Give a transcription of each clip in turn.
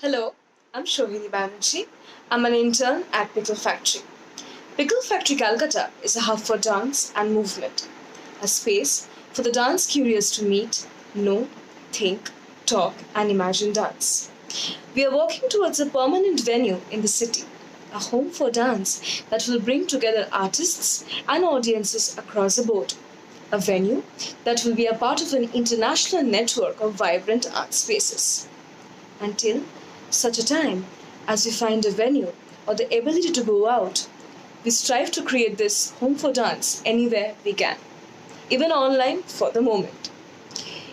Hello, I'm Shohini Banerjee. I'm an intern at Pickle Factory. Pickle Factory Calcutta is a hub for dance and movement, a space for the dance curious to meet, know, think, talk, and imagine dance. We are working towards a permanent venue in the city, a home for dance that will bring together artists and audiences across the board. A venue that will be a part of an international network of vibrant art spaces. Until such a time as we find a venue or the ability to go out, we strive to create this home for dance anywhere we can, even online for the moment.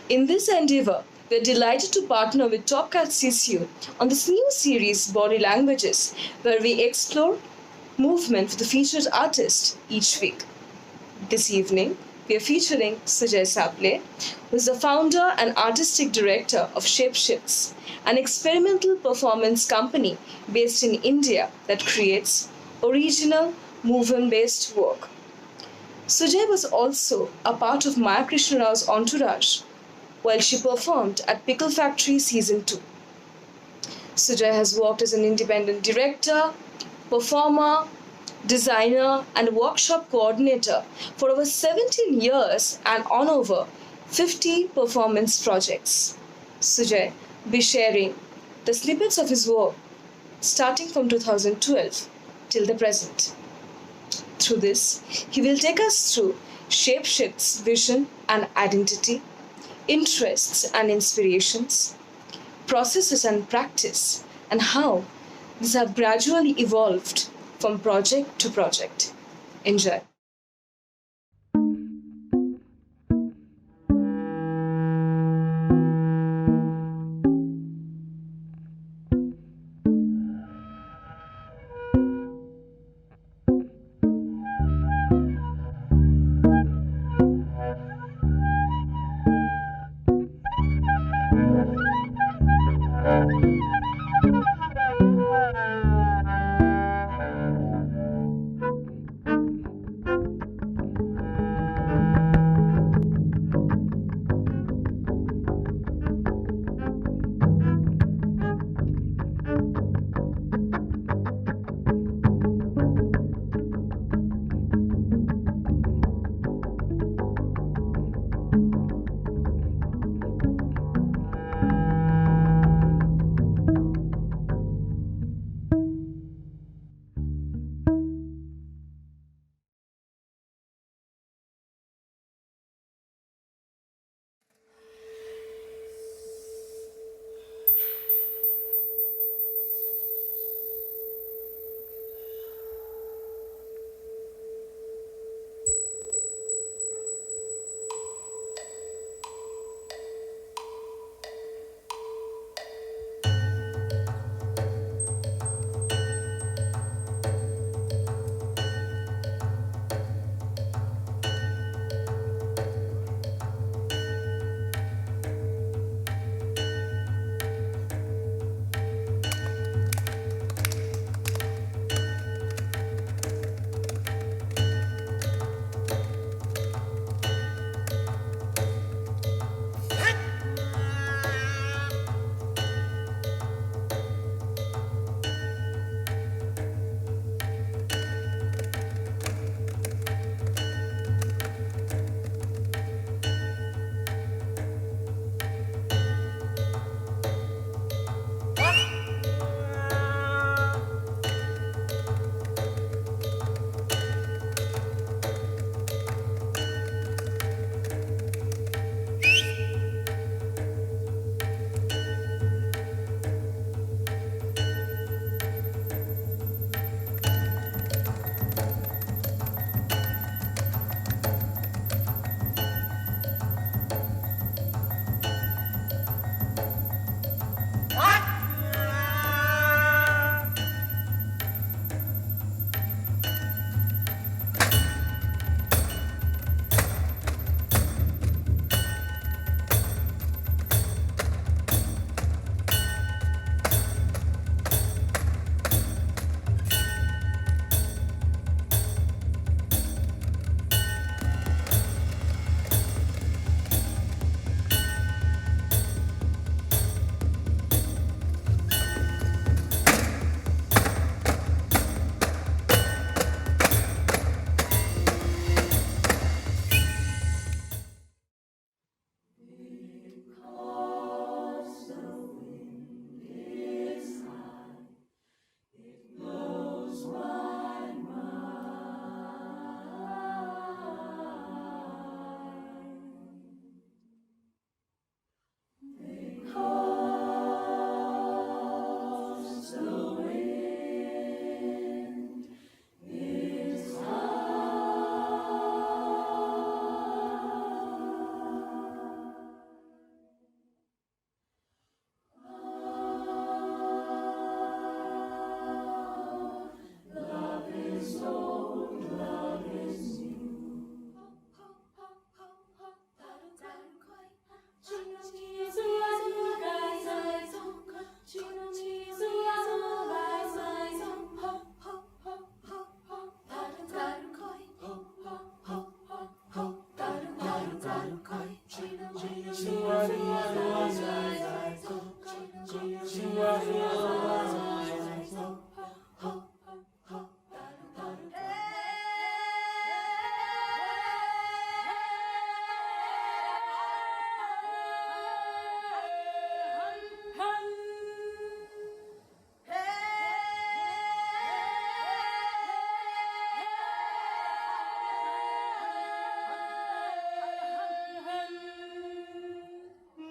In this endeavor, we're delighted to partner with Topcat CCU on this new series, Body Languages, where we explore movement with the featured artist each week. This evening, we are featuring Sujay Saple, who is the founder and artistic director of Shapeshifts, an experimental performance company based in India that creates original movement-based work. Sujay was also a part of Maya Krishna Rao's entourage while she performed at Pickle Factory Season 2. Sujay has worked as an independent director, performer, designer, and workshop coordinator for over 17 years and on over 50 performance projects. Sujay will be sharing the snippets of his work starting from 2012 till the present. Through this, he will take us through Shapeshift's vision and identity, interests and inspirations, processes and practice, and how these have gradually evolved from project to project. Enjoy.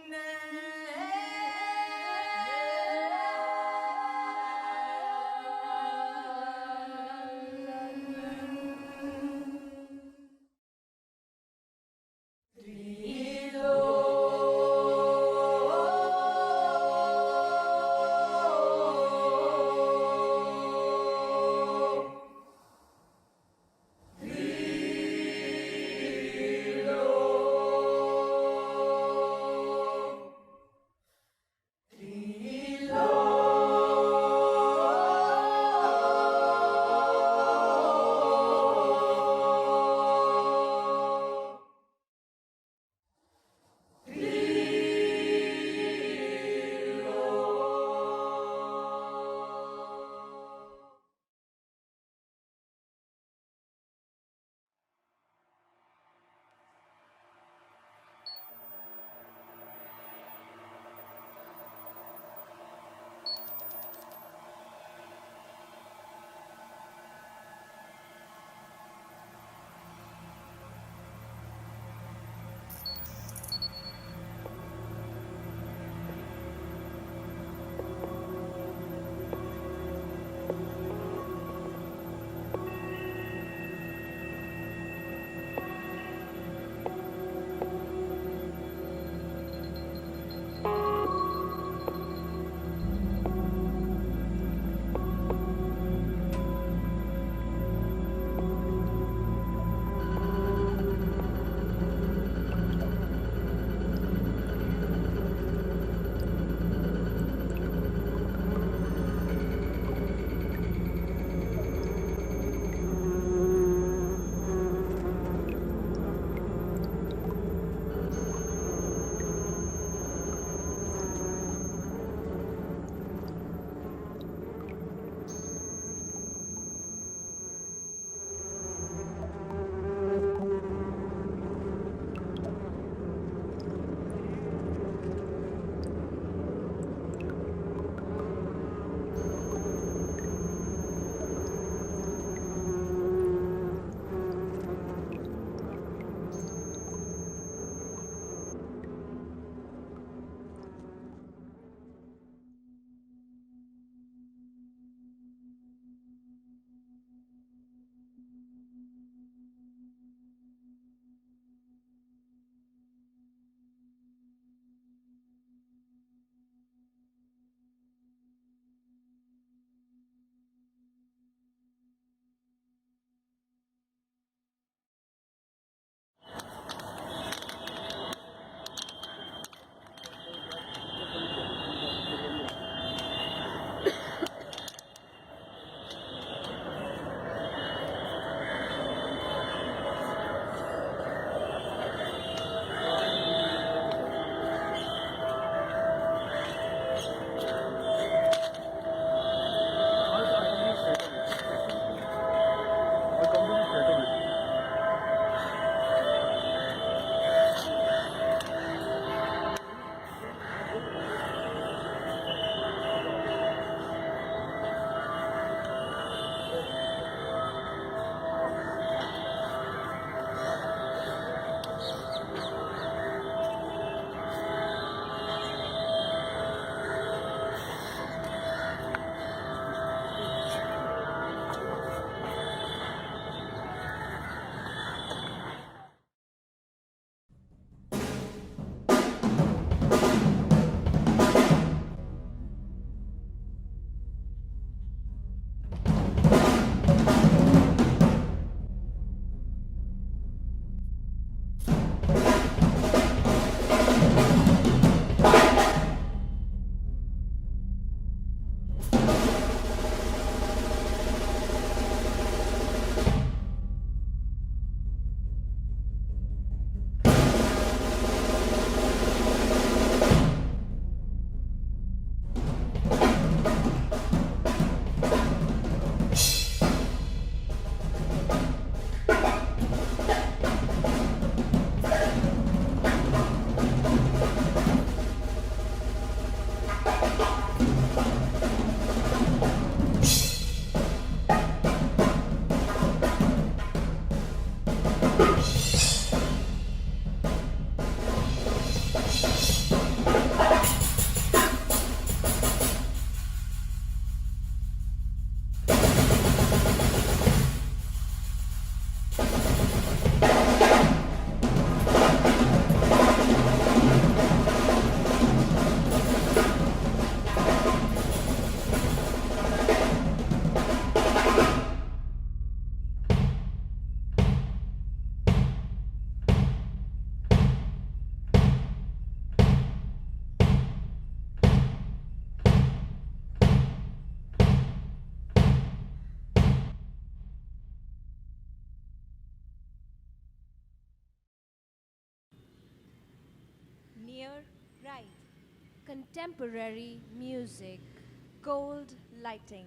Na Contemporary music. Gold lighting.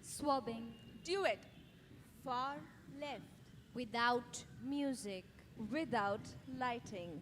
Swabbing. Do it. Far left. Without music. Without lighting.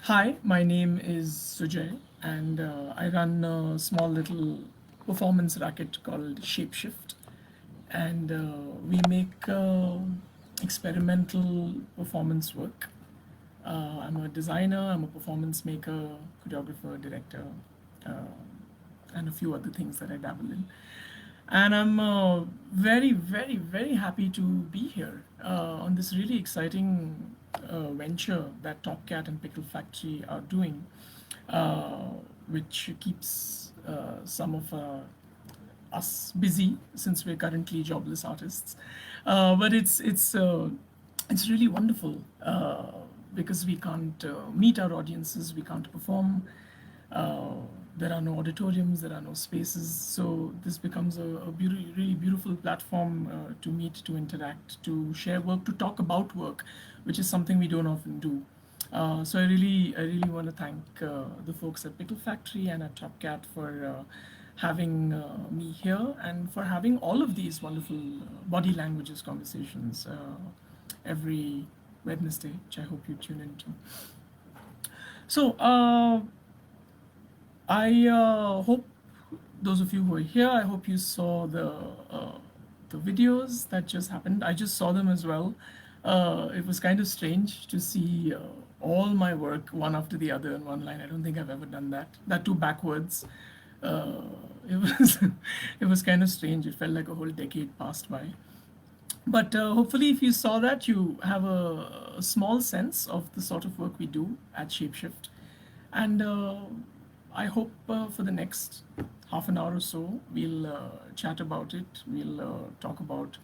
Hi, my name is Sujay, and I run a small little performance racket called Shapeshift. And we make experimental performance work. I'm a designer, I'm a performance maker, choreographer, director, uh, and a few other things that I dabble in. And I'm very, very, very happy to be here on this really exciting venture that Top Cat and Pickle Factory are doing, uh, which keeps some of us busy since we're currently jobless artists. But it's really wonderful because we can't meet our audiences, we can't perform. Uh, there are no auditoriums, there are no spaces, so this becomes really beautiful platform to meet, to interact, to share work, to talk about work, which is something we don't often do. So I really want to thank the folks at Pickle Factory and at Top Cat for having me here and for having all of these wonderful body languages conversations every Wednesday, which I hope you tune into. So I hope those of you who are here, I hope you saw the videos that just happened. I just saw them as well. It was kind of strange to see all my work one after the other in one line. I don't think I've ever done that. That too backwards. It was it was kind of strange. It felt like a whole decade passed by. But hopefully, if you saw that, you have a small sense of the sort of work we do at Shapeshift. And I hope for the next half an hour or so, we'll chat about it. We'll talk about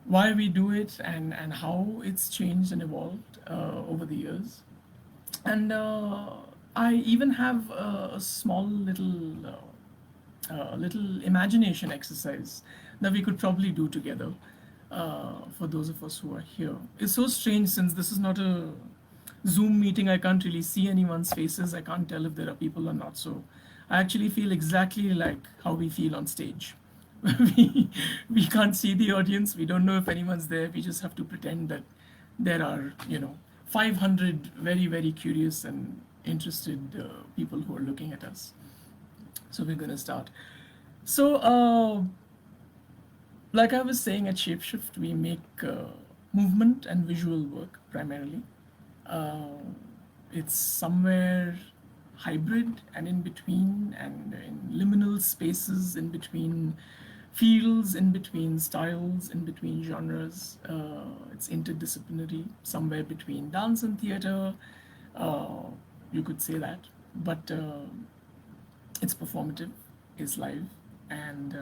why we do it and how it's changed and evolved over the years. And I even have a small little imagination exercise that we could probably do together for those of us who are here. It's so strange since this is not a Zoom meeting. I can't really see anyone's faces. I can't tell if there are people or not. So I actually feel exactly like how we feel on stage. We can't see the audience. We don't know if anyone's there. We just have to pretend that there are, 500 very, very curious and interested people who are looking at us. So we're going to start. So, like I was saying, at Shapeshift, we make movement and visual work primarily. Uh, it's somewhere hybrid and in between, and in liminal spaces in between fields, in between styles, in between genres. It's interdisciplinary, somewhere between dance and theater. Uh, you could say that, but it's performative, it's live, and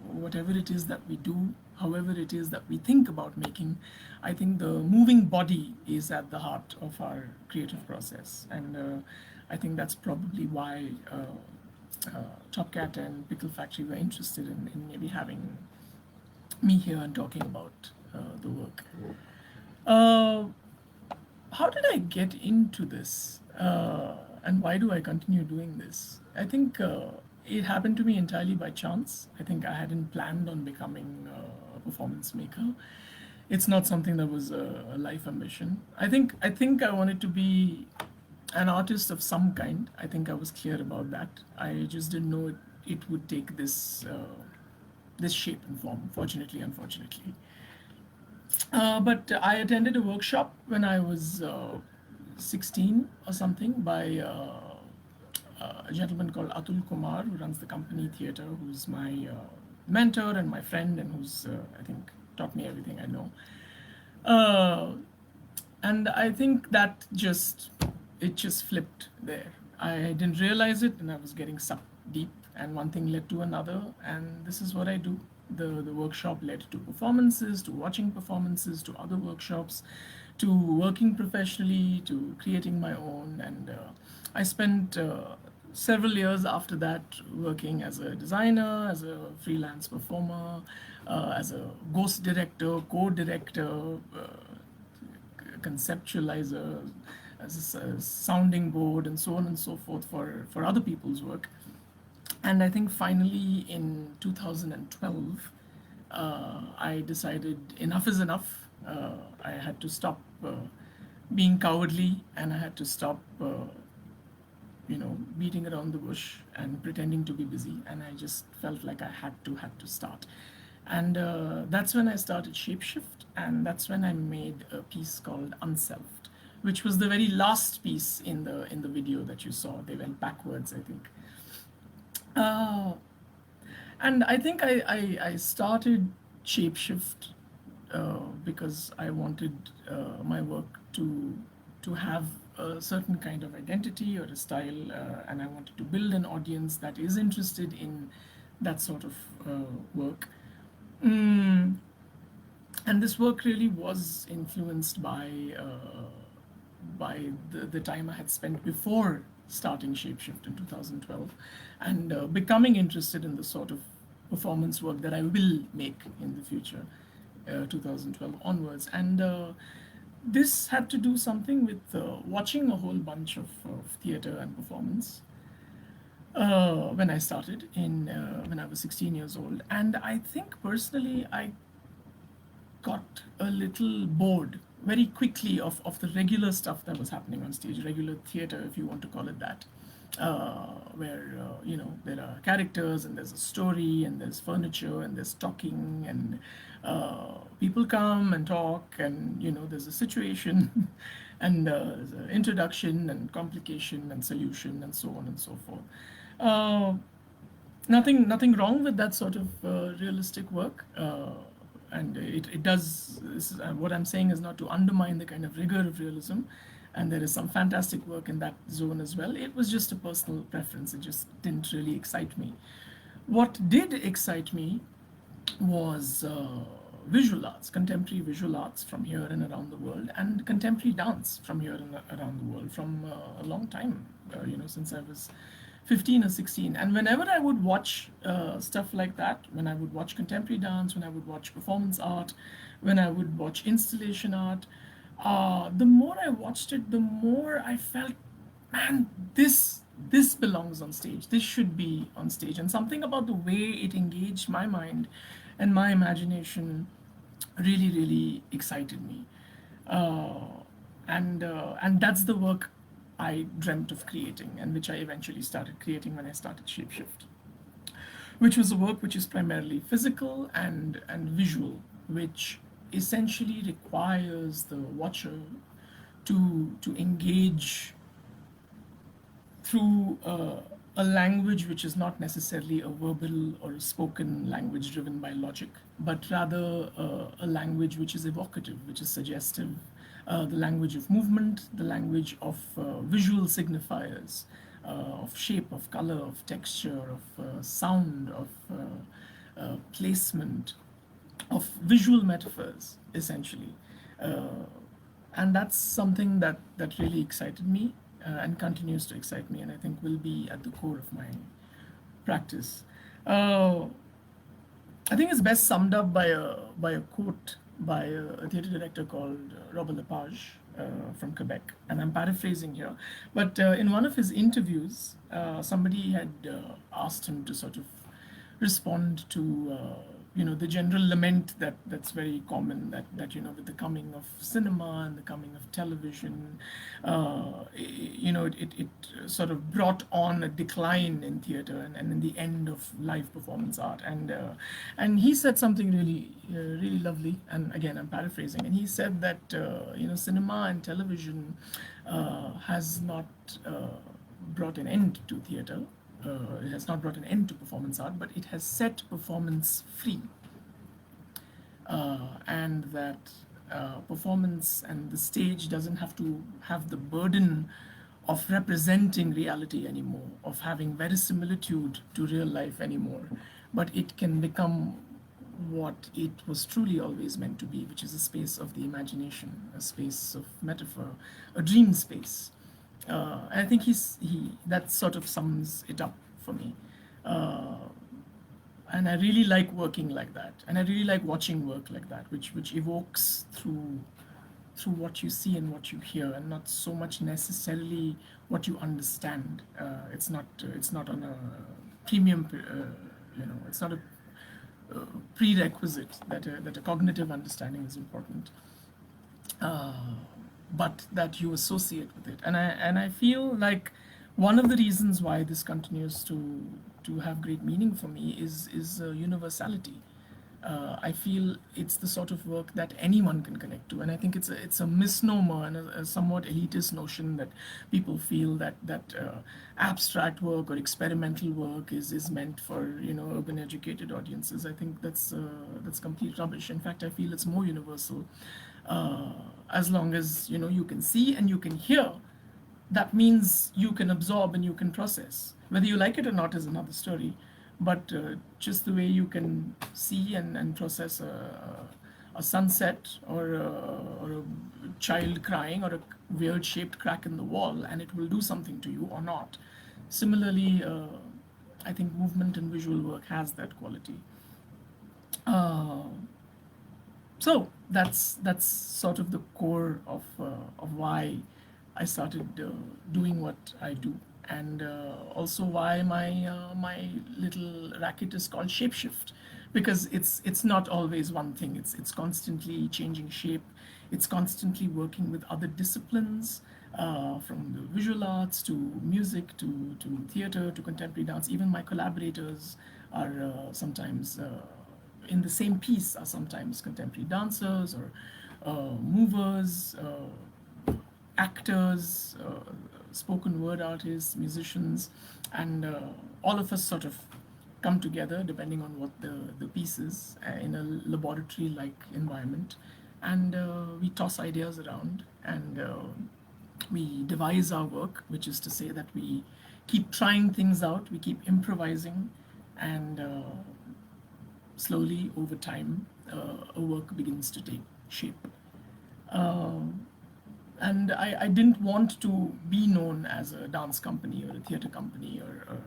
whatever it is that we do, however it is that we think about making, I think the moving body is at the heart of our creative process. And I think that's probably why Top Cat and Pickle Factory were interested in maybe having me here and talking about the work. Uh, how did I get into this? And why do I continue doing this? I think it happened to me entirely by chance. I think I hadn't planned on becoming a performance maker. It's not something that was a life ambition. I think I wanted to be an artist of some kind. I think I was clear about that. I just didn't know it would take this shape and form. Fortunately, unfortunately. But I attended a workshop when I was 16 or something by a gentleman called Atul Kumar, who runs the company theater, who's my mentor and my friend, and who's, I think, taught me everything I know. Uh, and I think that it just flipped there. I didn't realize it, and I was getting sucked deep, and one thing led to another, and this is what I do. The workshop led to performances, to watching performances, to other workshops, to working professionally, to creating my own. And I spent several years after that working as a designer, as a freelance performer, as a ghost director, co-director, conceptualizer, as a sounding board, and so on and so forth for other people's work. And I think finally in 2012, I decided enough is enough. I had to stop being cowardly, and I had to stop, beating around the bush and pretending to be busy. And I just felt like I had to start. And that's when I started Shapeshift, and that's when I made a piece called Unselfed, which was the very last piece in the video that you saw. They went backwards, I think. Uh, And I think I started Shapeshift because I wanted my work to have a certain kind of identity or a style, and I wanted to build an audience that is interested in that sort of work. Mm, and this work really was influenced by the time I had spent before starting Shapeshift in 2012 and becoming interested in the sort of performance work that I will make in the future, 2012 onwards. And this had to do something with watching a whole bunch of theater and performance when I started when I was 16 years old. And I think personally I got a little bored very quickly of the regular stuff that was happening on stage, regular theater, if you want to call it that, where there are characters and there's a story and there's furniture and there's talking and people come and talk and there's a situation and there's an introduction and complication and solution and so on and so forth. Nothing wrong with that sort of realistic work. And it does, what I'm saying is not to undermine the kind of rigor of realism, and there is some fantastic work in that zone as well. It was just a personal preference, it just didn't really excite me. What did excite me was visual arts, contemporary visual arts from here and around the world, and contemporary dance from here and around the world from a long time, since I was 15 or 16. And whenever I would watch stuff like that, when I would watch contemporary dance, when I would watch performance art, when I would watch installation art, the more I watched it, the more I felt, man, this belongs on stage. This should be on stage. And something about the way it engaged my mind and my imagination really, really excited me. And that's the work I dreamt of creating, and which I eventually started creating when I started Shapeshift, which was a work which is primarily physical and visual, which essentially requires the watcher to engage through a language which is not necessarily a verbal or a spoken language driven by logic, but rather a language which is evocative, which is suggestive, the language of movement, the language of visual signifiers, of shape, of color, of texture, of sound, of placement, of visual metaphors, essentially. And that's something that really excited me and continues to excite me, and I think will be at the core of my practice. I think it's best summed up by a quote by a theater director called Robert Lepage from Quebec, and I'm paraphrasing here. But in one of his interviews, somebody had asked him to sort of respond to the general lament that's very common, that with the coming of cinema and the coming of television, it sort of brought on a decline in theater and in the end of live performance art. And he said something really lovely, and again I'm paraphrasing, and he said that cinema and television has not brought an end to theater. It has not brought an end to performance art, but it has set performance free. And that performance and the stage doesn't have to have the burden of representing reality anymore, of having verisimilitude to real life anymore, but it can become what it was truly always meant to be, which is a space of the imagination, a space of metaphor, a dream space. And I think that sort of sums it up for me. And I really like working like that, and I really like watching work like that, which evokes through what you see and what you hear, and not so much necessarily what you understand. It's not on a premium, it's not a prerequisite that a cognitive understanding is important. But that you associate with it, and I feel like one of the reasons why this continues to have great meaning for me is universality. I feel it's the sort of work that anyone can connect to, and I think it's a misnomer and a somewhat elitist notion that people feel that abstract work or experimental work is meant for urban educated audiences. I think that's complete rubbish. In fact, I feel it's more universal. Uh, as long as you can see and you can hear, that means you can absorb and you can process. Whether you like it or not is another story. But just the way you can see and process a sunset or a child crying or a weird shaped crack in the wall, and it will do something to you or not. Similarly, I think movement and visual work has that quality. Uh, so that's sort of the core of why I started doing what I do, and also why my little racket is called Shapeshift, because it's not always one thing. It's constantly changing shape. It's constantly working with other disciplines, from the visual arts to music to theater to contemporary dance. Even my collaborators are sometimes in the same piece are sometimes contemporary dancers or movers, actors, spoken word artists, musicians, and all of us sort of come together depending on what the piece is, in a laboratory like environment, and we toss ideas around, and we devise our work, which is to say that we keep trying things out, we keep improvising, and slowly over time, a work begins to take shape. Um, and I didn't want to be known as a dance company or a theater company, or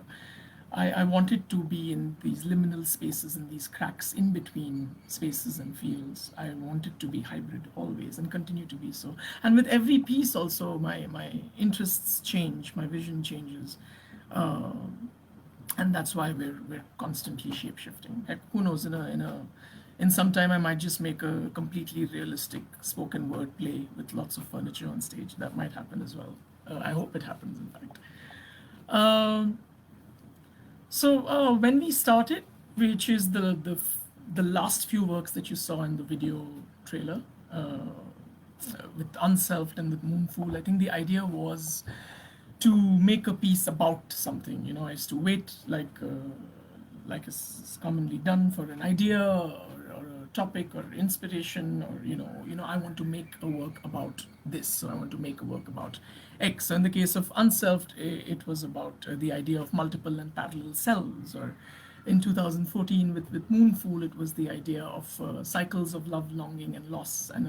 I wanted to be in these liminal spaces and these cracks in between spaces and fields. I wanted to be hybrid always and continue to be so. And with every piece also, my interests change, my vision changes. Um, and that's why we're constantly shape shifting. Heck, who knows? In some time, I might just make a completely realistic spoken word play with lots of furniture on stage. That might happen as well. I hope it happens. In fact. Um, so when we started, which is the last few works that you saw in the video trailer, with Unselfed and with Moonful, I think the idea was to make a piece about something. I used to wait, like is commonly done, for an idea or a topic or inspiration, or I want to make a work about this, so I want to make a work about X. So in the case of Unselfed, it was about the idea of multiple and parallel selves, or in 2014 with Moonful, it was the idea of cycles of love, longing, and loss, and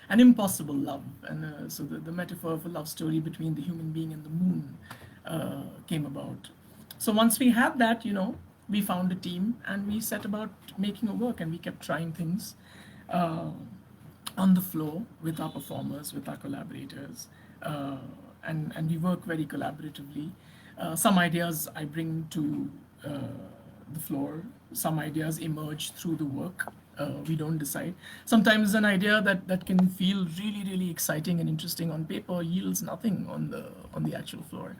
an impossible love. And so the metaphor of a love story between the human being and the moon came about. So once we had that, we found a team and we set about making a work, and we kept trying things uh, on the floor with our performers, with our collaborators, uh, and we work very collaboratively. Some ideas I bring to the floor, some ideas emerge through the work. We don't decide. Sometimes an idea that can feel really, really exciting and interesting on paper yields nothing on the actual floor.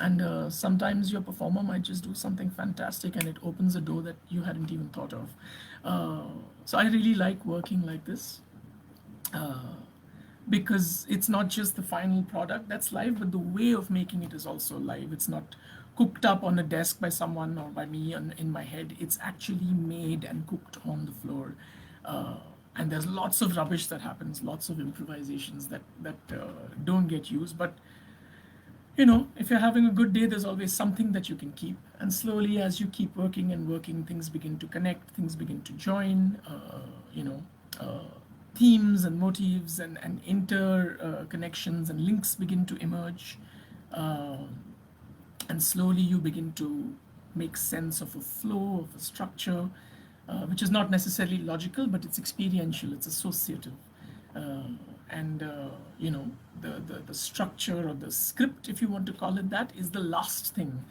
And sometimes your performer might just do something fantastic and it opens a door that you hadn't even thought of. So I really like working like this. Uh, because it's not just the final product that's live, but the way of making it is also live. It's not cooked up on a desk by someone or by me in my head. It's actually made and cooked on the floor. Uh, and there's lots of rubbish that happens, lots of improvisations that don't get used. But if you're having a good day, there's always something that you can keep. And slowly, as you keep working and working, things begin to connect, things begin to join. Themes and motifs and inter connections and links begin to emerge, uh, and slowly you begin to make sense of a flow, of a structure, which is not necessarily logical, but it's experiential, it's associative. uh, and the structure or the script, if you want to call it that, is the last thing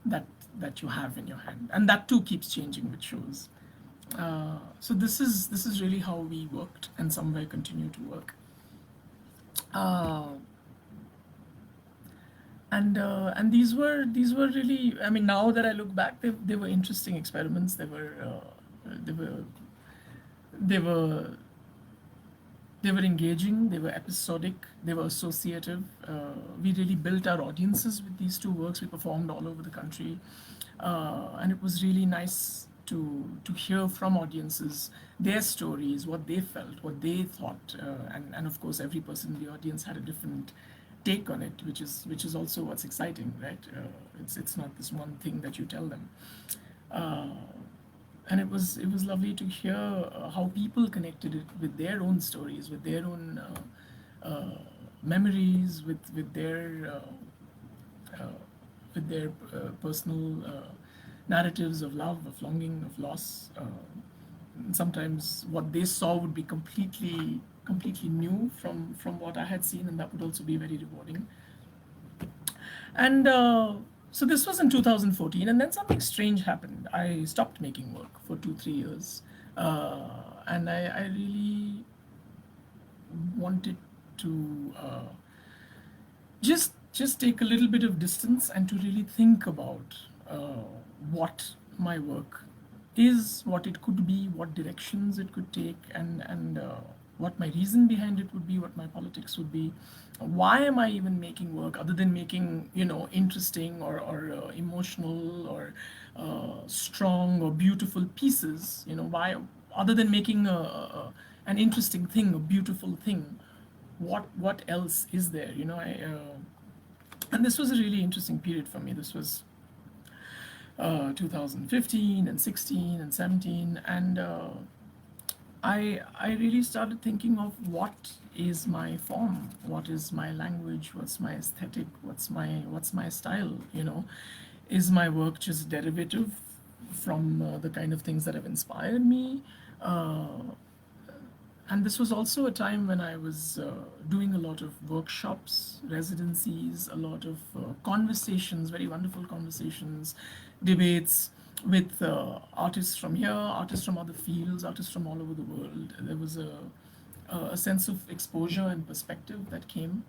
that that you have in your hand, and that too keeps changing with shows. So this is really how we worked and somewhere continue to work. Uh, and these were really, I mean, now that I look back, they were interesting experiments. They were they were engaging, they were episodic, they were associative. We really built our audiences with these two works. We performed all over the country, and it was really nice to hear from audiences their stories, what they felt, what they thought, and of course every person in the audience had a different take on it, which is also what's exciting, right? It's not this one thing that you tell them. Uh, and it was lovely to hear how people connected it with their own stories, with their own memories, with their personal narratives of love, of longing, of loss. Sometimes what they saw would be completely new from what I had seen, and that would also be very rewarding. And so this was in 2014, and then something strange happened. I stopped making work for 2-3 years, and I really wanted to just take a little bit of distance and to really think about what my work is, what it could be, what directions it could take, and what my reason behind it would be, what my politics would be. Why am I even making work other than making, interesting or emotional or strong or beautiful pieces? Why, other than making an interesting thing, a beautiful thing, what else is there? And this was a really interesting period for me. This was 2015 and 16 and 17, and I really started thinking of what is my form, what is my language, what's my aesthetic, what's my style. Is my work just derivative from the kind of things that have inspired me? And this was also a time when I was doing a lot of workshops, residencies, a lot of conversations, very wonderful conversations, debates with artists from here, artists from other fields, artists from all over the world. There was a sense of exposure and perspective that came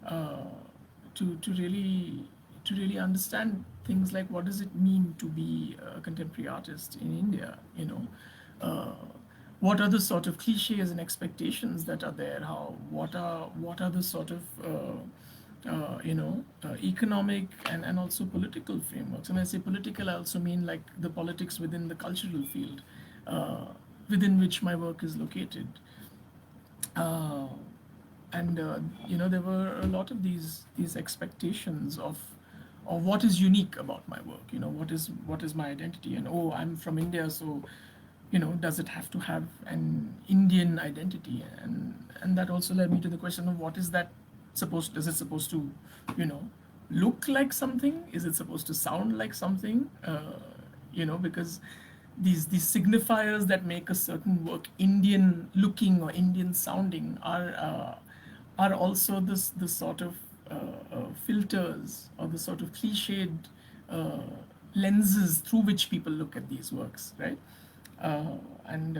to really understand things like what does it mean to be a contemporary artist in India. What are the sort of cliches and expectations that are there? What are the sort of economic and also political frameworks? And when I say political, I also mean like the politics within the cultural field within which my work is located. And there were a lot of these expectations of what is unique about my work. What is my identity? And oh, I'm from India, so does it have to have an Indian identity? And that also led me to the question of what is that supposed? Is it supposed to look like something? Is it supposed to sound like something? Because these signifiers that make a certain work Indian looking or Indian sounding are also the sort of filters or the sort of cliched lenses through which people look at these works, right? And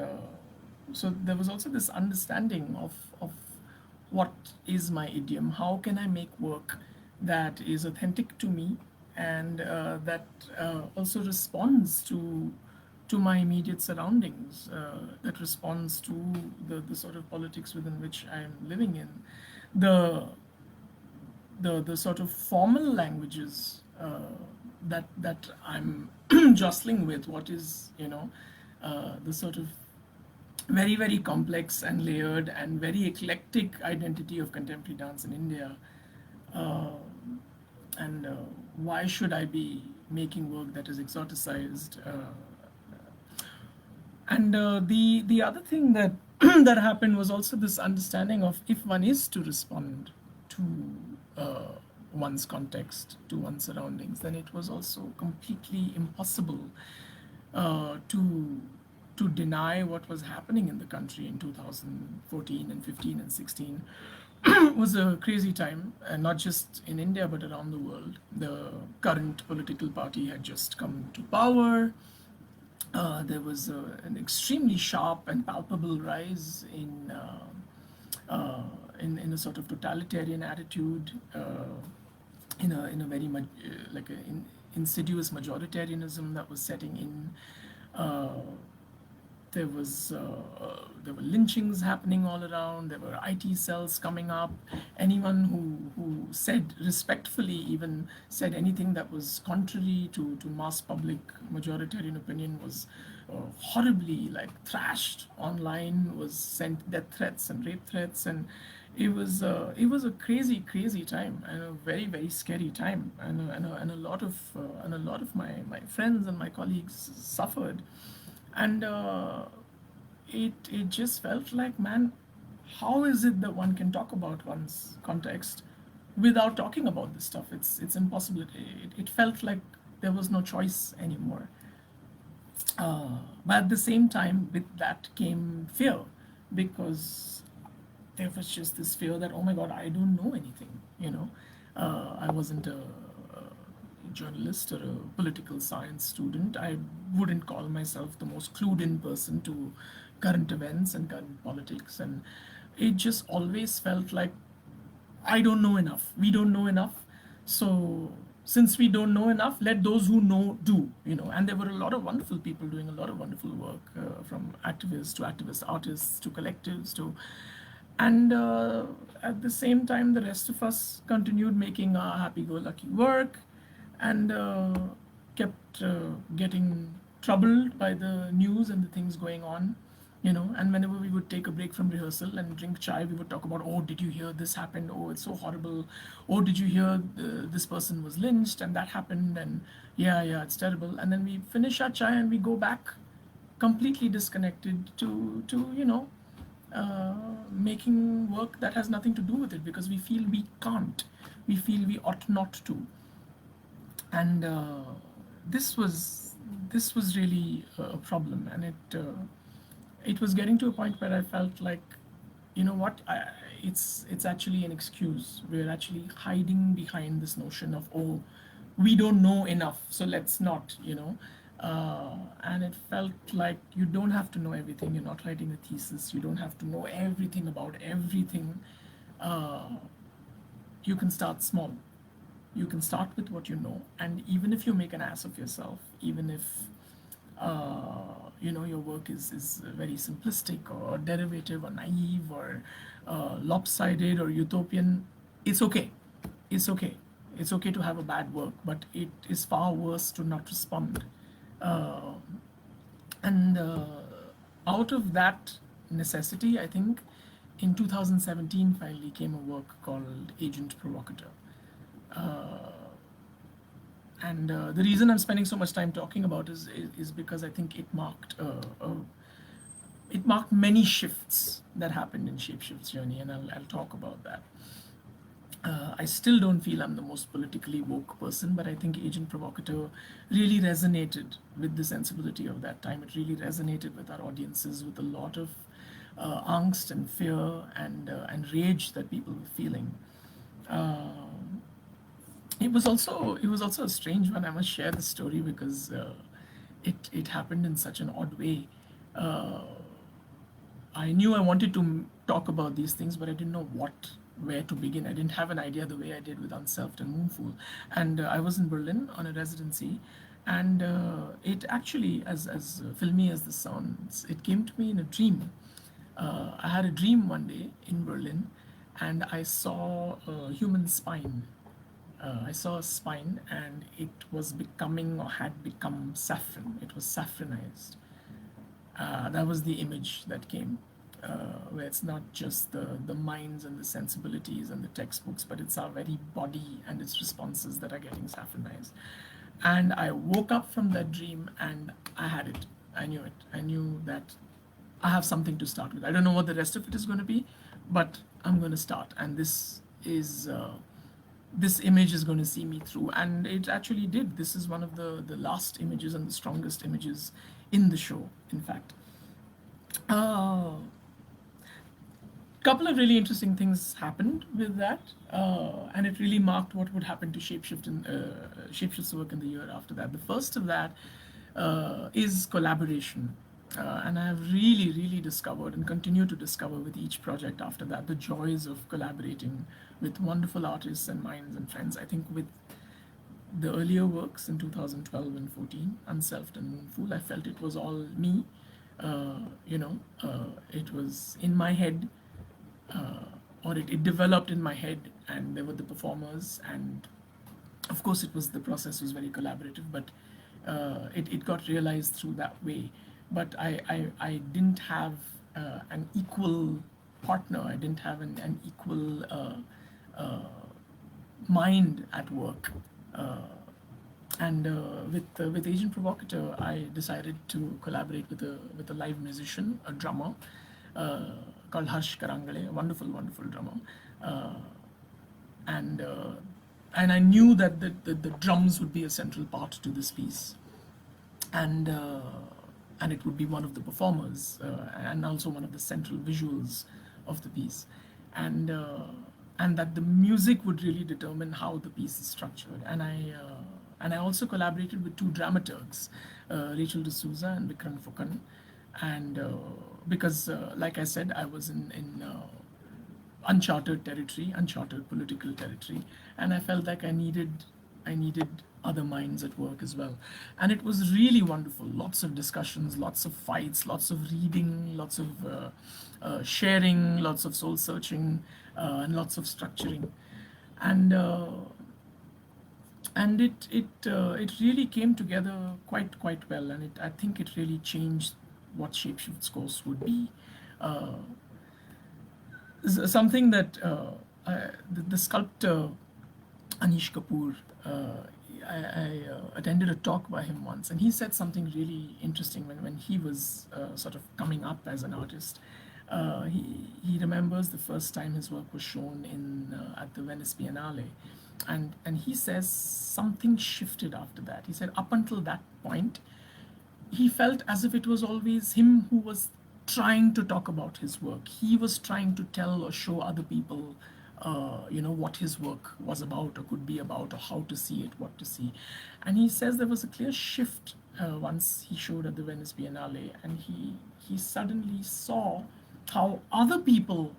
so there was also this understanding of what is my idiom, how can I make work that is authentic to me and that also responds to my immediate surroundings, that responds to the sort of politics within which I'm living in. The sort of formal languages that I'm jostling with, what is the sort of very, very complex and layered and very eclectic identity of contemporary dance in India. And why should I be making work that is exoticized? And the other thing that that happened was also this understanding of if one is to respond to one's context, to one's surroundings, then it was also completely impossible to deny what was happening in the country in 2014 and 15 and 16. It was a crazy time, and not just in India but around the world. The current political party had just come to power. There was an extremely sharp and palpable rise in a sort of totalitarian attitude, in a very like an insidious majoritarianism that was setting in. there was there were lynchings happening all around. There were IT cells coming up. Anyone who said respectfully, even said anything that was contrary to mass public majoritarian opinion, was horribly like thrashed online, was sent death threats and rape threats, and it was a crazy time, and a very scary time, and a lot of my friends and my colleagues suffered. And it just felt like, man, how is it that one can talk about one's context without talking about this stuff? It's impossible. It felt like there was no choice anymore. But at the same time, with that came fear, because there was just this fear that, oh my god, I don't know anything, I wasn't a journalist or a political science student. I wouldn't call myself the most clued in person to current events and current politics, and it just always felt like I don't know enough. We don't know enough. So since we don't know enough, let those who know do. And there were a lot of wonderful people doing a lot of wonderful work, from activists to activist artists to collectives to, and at the same time, the rest of us continued making our happy-go-lucky work, and kept getting troubled by the news and the things going on. And whenever we would take a break from rehearsal and drink chai, we would talk about, oh, did you hear this happened? Oh, it's so horrible. Oh, did you hear this person was lynched and that happened? And yeah, it's terrible. And then we finish our chai and we go back completely disconnected to making work that has nothing to do with it, because we feel we can't. We feel we ought not to. And this was really a problem, and it was getting to a point where I felt like, you know what, it's actually an excuse. We're actually hiding behind this notion of, oh, we don't know enough, so let's not. And it felt like you don't have to know everything. You're not writing a thesis. You don't have to know everything about everything. You can start small. You can start with what you know, and even if you make an ass of yourself, even if your work is very simplistic or derivative or naive or lopsided or utopian, it's okay. It's okay. It's okay to have a bad work, but it is far worse to not respond. Uh, and out of that necessity, I think in 2017 finally came a work called Agent Provocateur. Uh, and the reason I'm spending so much time talking about is because I think it marked many shifts that happened in Shapeshift's journey, and I'll talk about that. I still don't feel I'm the most politically woke person, but I think Agent Provocateur really resonated with the sensibility of that time. It really resonated with our audiences, with a lot of angst and fear and rage that people were feeling. It was also a strange one. I must share the story because it happened in such an odd way. I knew I wanted to talk about these things, but I didn't know where to begin. I didn't have an idea the way I did with Unselfed and Moonful. And I was in Berlin on a residency, and it actually, as filmy as this sounds, it came to me in a dream. I had a dream one day in Berlin, and I saw a human spine. I saw a spine, and it was becoming or had become saffron. It was saffronized. That was the image that came, where it's not just the minds and the sensibilities and the textbooks, but it's our very body and its responses that are getting saffronized. And I woke up from that dream and I had it. I knew it. I knew that I have something to start with. I don't know what the rest of it is going to be, but I'm going to start. And this image is going to see me through, and it actually did. This is one of the last images and the strongest images in the show, in fact. Couple of really interesting things happened with that, and it really marked what would happen to Shapeshift and Shapeshift's work in the year after that. The first of that is collaboration. And I have really discovered and continue to discover with each project after that the joys of collaborating with wonderful artists and minds and friends. I think with the earlier works in 2012 and 14, Unselfed and Moonful, I felt it was all me. it was in my head, or it developed in my head, and there were the performers, and of course the process was very collaborative, but it got realized through that way. But I didn't have an equal partner. I didn't have an equal mind at work. And with Agent Provocateur, I decided to collaborate with a live musician, a drummer called Harsh Karangale, a wonderful, wonderful drummer. Uh, and and I knew that the drums would be a central part to this piece, and uh, and it would be one of the performers, and also one of the central visuals of the piece, and uh, and that the music would really determine how the piece is structured. And I also collaborated with two dramaturgs, Rachel D'Souza and Vikram Fukan, and because, like I said, I was in uncharted territory, uncharted political territory, and I felt like I needed other minds at work as well. And it was really wonderful. Lots of discussions, lots of fights, lots of reading, lots of sharing, lots of soul searching, and lots of structuring. And it really came together quite well, and I think it really changed what Shapeshift's course would be. Uh, Something that the sculptor Anish Kapoor, I attended a talk by him once, and he said something really interesting when he was sort of coming up as an artist. He remembers the first time his work was shown at the Venice Biennale, and he says something shifted after that. He said up until that point, he felt as if it was always him who was trying to talk about his work. He was trying to tell or show other people, what his work was about or could be about, or how to see it, what to see. And he says there was a clear shift once he showed at the Venice Biennale, and he suddenly saw how other people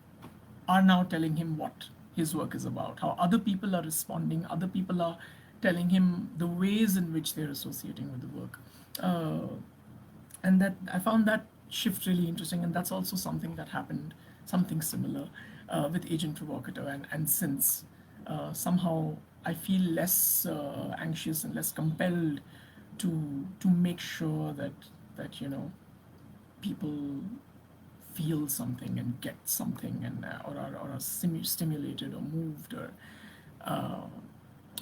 are now telling him what his work is about, how other people are responding, other people are telling him the ways in which they're associating with the work. And that I found that shift really interesting, and that's also something that happened, something similar with Agent Provocateur, and since somehow I feel less anxious and less compelled to make sure that people feel something and get something, and or are stimulated or moved uh,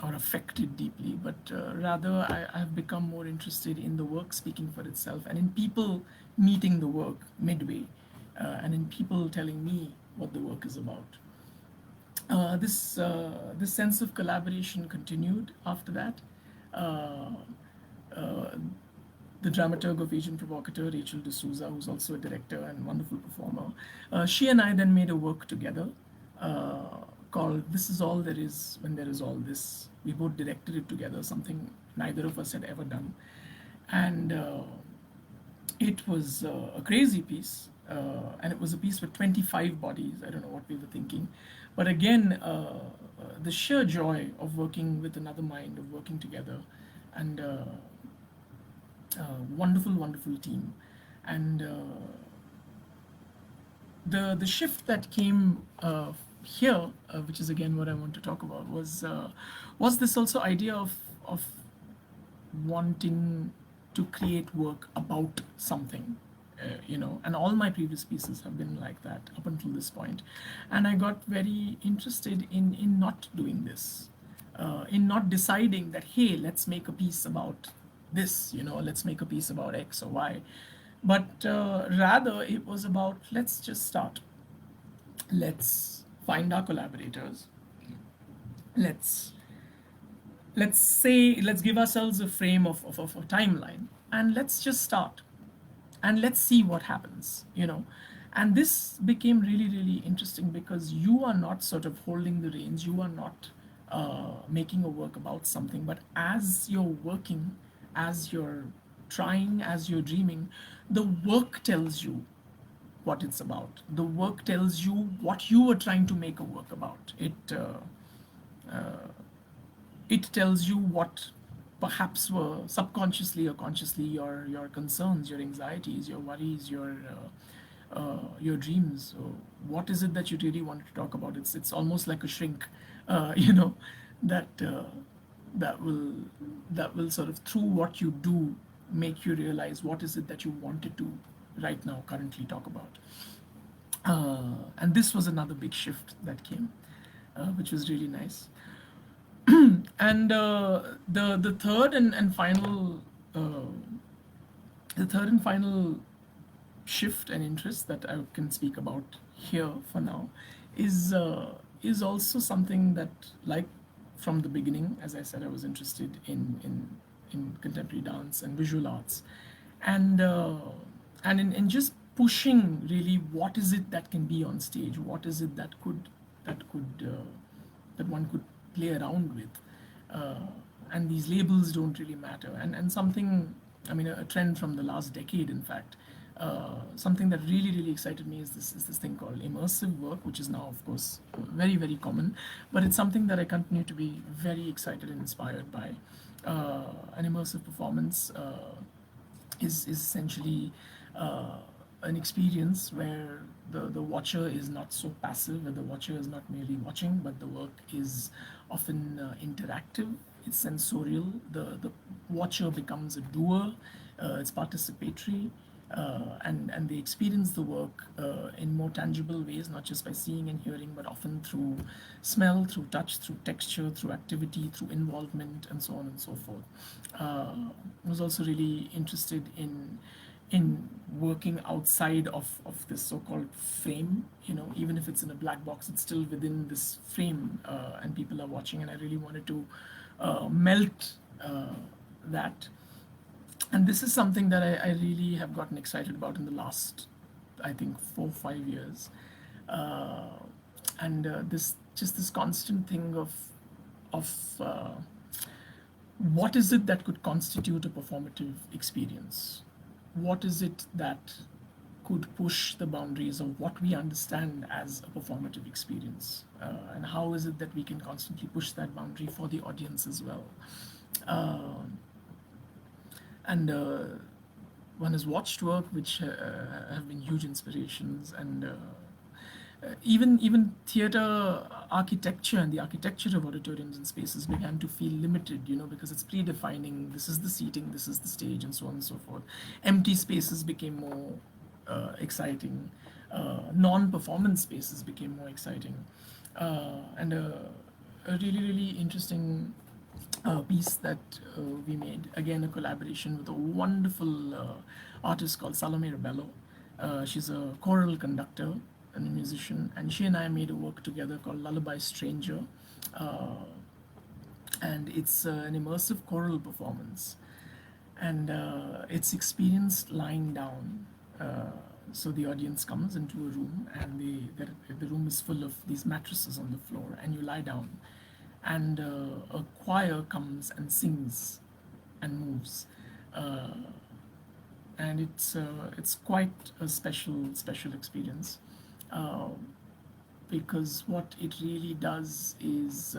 or affected deeply, but rather I've become more interested in the work speaking for itself, and in people meeting the work midway, and in people telling me what the work is about. This sense of collaboration continued after that. Uh, uh, the dramaturg of Agent Provocateur, Rachel D'Souza, who's also a director and wonderful performer, she and I then made a work together called This Is All There Is When There Is All This. We both directed it together, something neither of us had ever done. And it was a crazy piece, and it was a piece with 25 bodies. I don't know what we were thinking. But again, the sheer joy of working with another mind, of working together, and wonderful, wonderful team. And the shift that came here, which is again what I want to talk about, was this also idea of wanting to create work about something, and all my previous pieces have been like that up until this point. And I got very interested in not doing this, in not deciding that, hey, let's make a piece about this, let's make a piece about X or Y, but rather it was about, let's just start, let's find our collaborators, let's let's give ourselves a frame of a timeline, and let's just start, and let's see what happens. And this became really, really interesting, because you are not sort of holding the reins, you are not making a work about something, but as you're working, as you're trying, as you're dreaming, the work tells you what it's about. The work tells you what you were trying to make a work about. It tells you what perhaps were subconsciously or consciously your concerns, your anxieties, your worries, your dreams. So what is it that you really wanted to talk about? It's almost like a shrink, you know, that that will that will sort of, through what you do, make you realize what is it that you wanted to right now currently talk about. And this was another big shift that came, which was really nice. And the third and final uh, the third and final shift and interest that I can speak about here for now is also something that, like, from the beginning, as I said, I was interested in contemporary dance and visual arts, and in just pushing really what is it that can be on stage, what is it that one could play around with, uh, and these labels don't really matter. And something, I mean, a trend from the last decade, in fact, something that really excited me is this thing called immersive work, which is now, of course, very common, but it's something that I continue to be very excited and inspired by. An immersive performance is essentially uh, an experience where the watcher is not so passive, where the watcher is not merely watching, but the work is often interactive, it's sensorial. The watcher becomes a doer, it's participatory, and they experience the work in more tangible ways, not just by seeing and hearing, but often through smell, through touch, through texture, through activity, through involvement, and so on and so forth. I was also really interested in working outside of this so-called frame. You know, even if it's in a black box, it's still within this frame, and people are watching, and I really wanted to melt that. And this is something that I really have gotten excited about in the last, I think, 4 or 5 years. uh, and this constant thing of what is it that could constitute a performative experience? What is it that could push the boundaries of what we understand as a performative experience? And how is it that we can constantly push that boundary for the audience as well? Uh, and One has watched work which have been huge inspirations, and even theater architecture and the architecture of auditoriums and spaces began to feel limited, you know, because it's predefining, this is the seating, this is the stage, and so on and so forth. Empty spaces became more exciting. Non-performance spaces became more exciting. And A really interesting piece that we made, again a collaboration with a wonderful artist called Salome Rebello. She's a choral conductor and a musician, and she and I made a work together called Lullaby Stranger, uh, and it's an immersive choral performance, and it's experienced lying down. So the audience comes into a room, and the room is full of these mattresses on the floor, and you lie down, and a choir comes and sings and moves, uh, and it's quite a special experience, uh, because what it really does is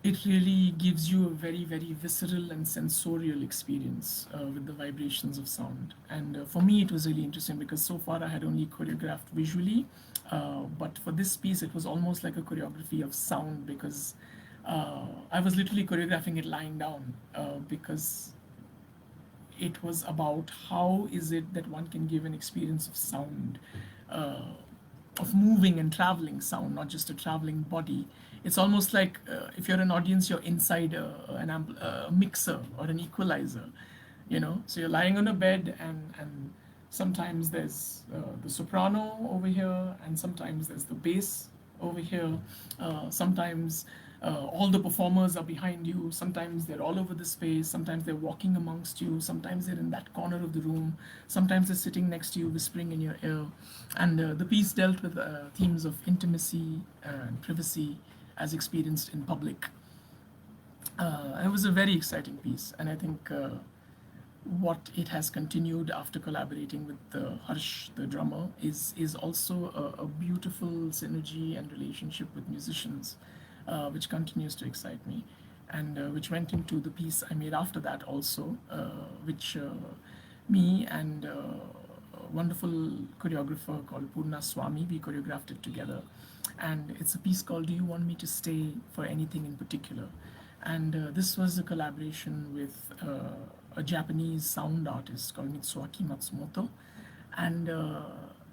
it really gives you a very visceral and sensorial experience with the vibrations of sound. And for me it was really interesting because so far I had only choreographed visually, but for this piece it was almost like a choreography of sound, because I was literally choreographing it lying down, because it was about how is it that one can give an experience of sound, uh, of moving and traveling sound, not just a traveling body. It's almost like if you're an audience, you're inside a mixer or an equalizer, you know. So you're lying on a bed, and sometimes there's the soprano over here, and sometimes there's the bass over here. Sometimes all the performers are behind you. Sometimes they're all over the space. Sometimes they're walking amongst you. Sometimes they're in that corner of the room. Sometimes they're sitting next to you, whispering in your ear. And the piece dealt with themes of intimacy and privacy as experienced in public. It was a very exciting piece, and I think what it has continued after collaborating with Harsh, the drummer, is also a beautiful synergy and relationship with musicians, which continues to excite me. and which went into the piece I made after that also, which me and a wonderful choreographer called Purna Swami, we choreographed it together. And it's a piece called Do You Want Me to Stay for Anything in Particular? And this was a collaboration with a Japanese sound artist called Mitsuaki Matsumoto. And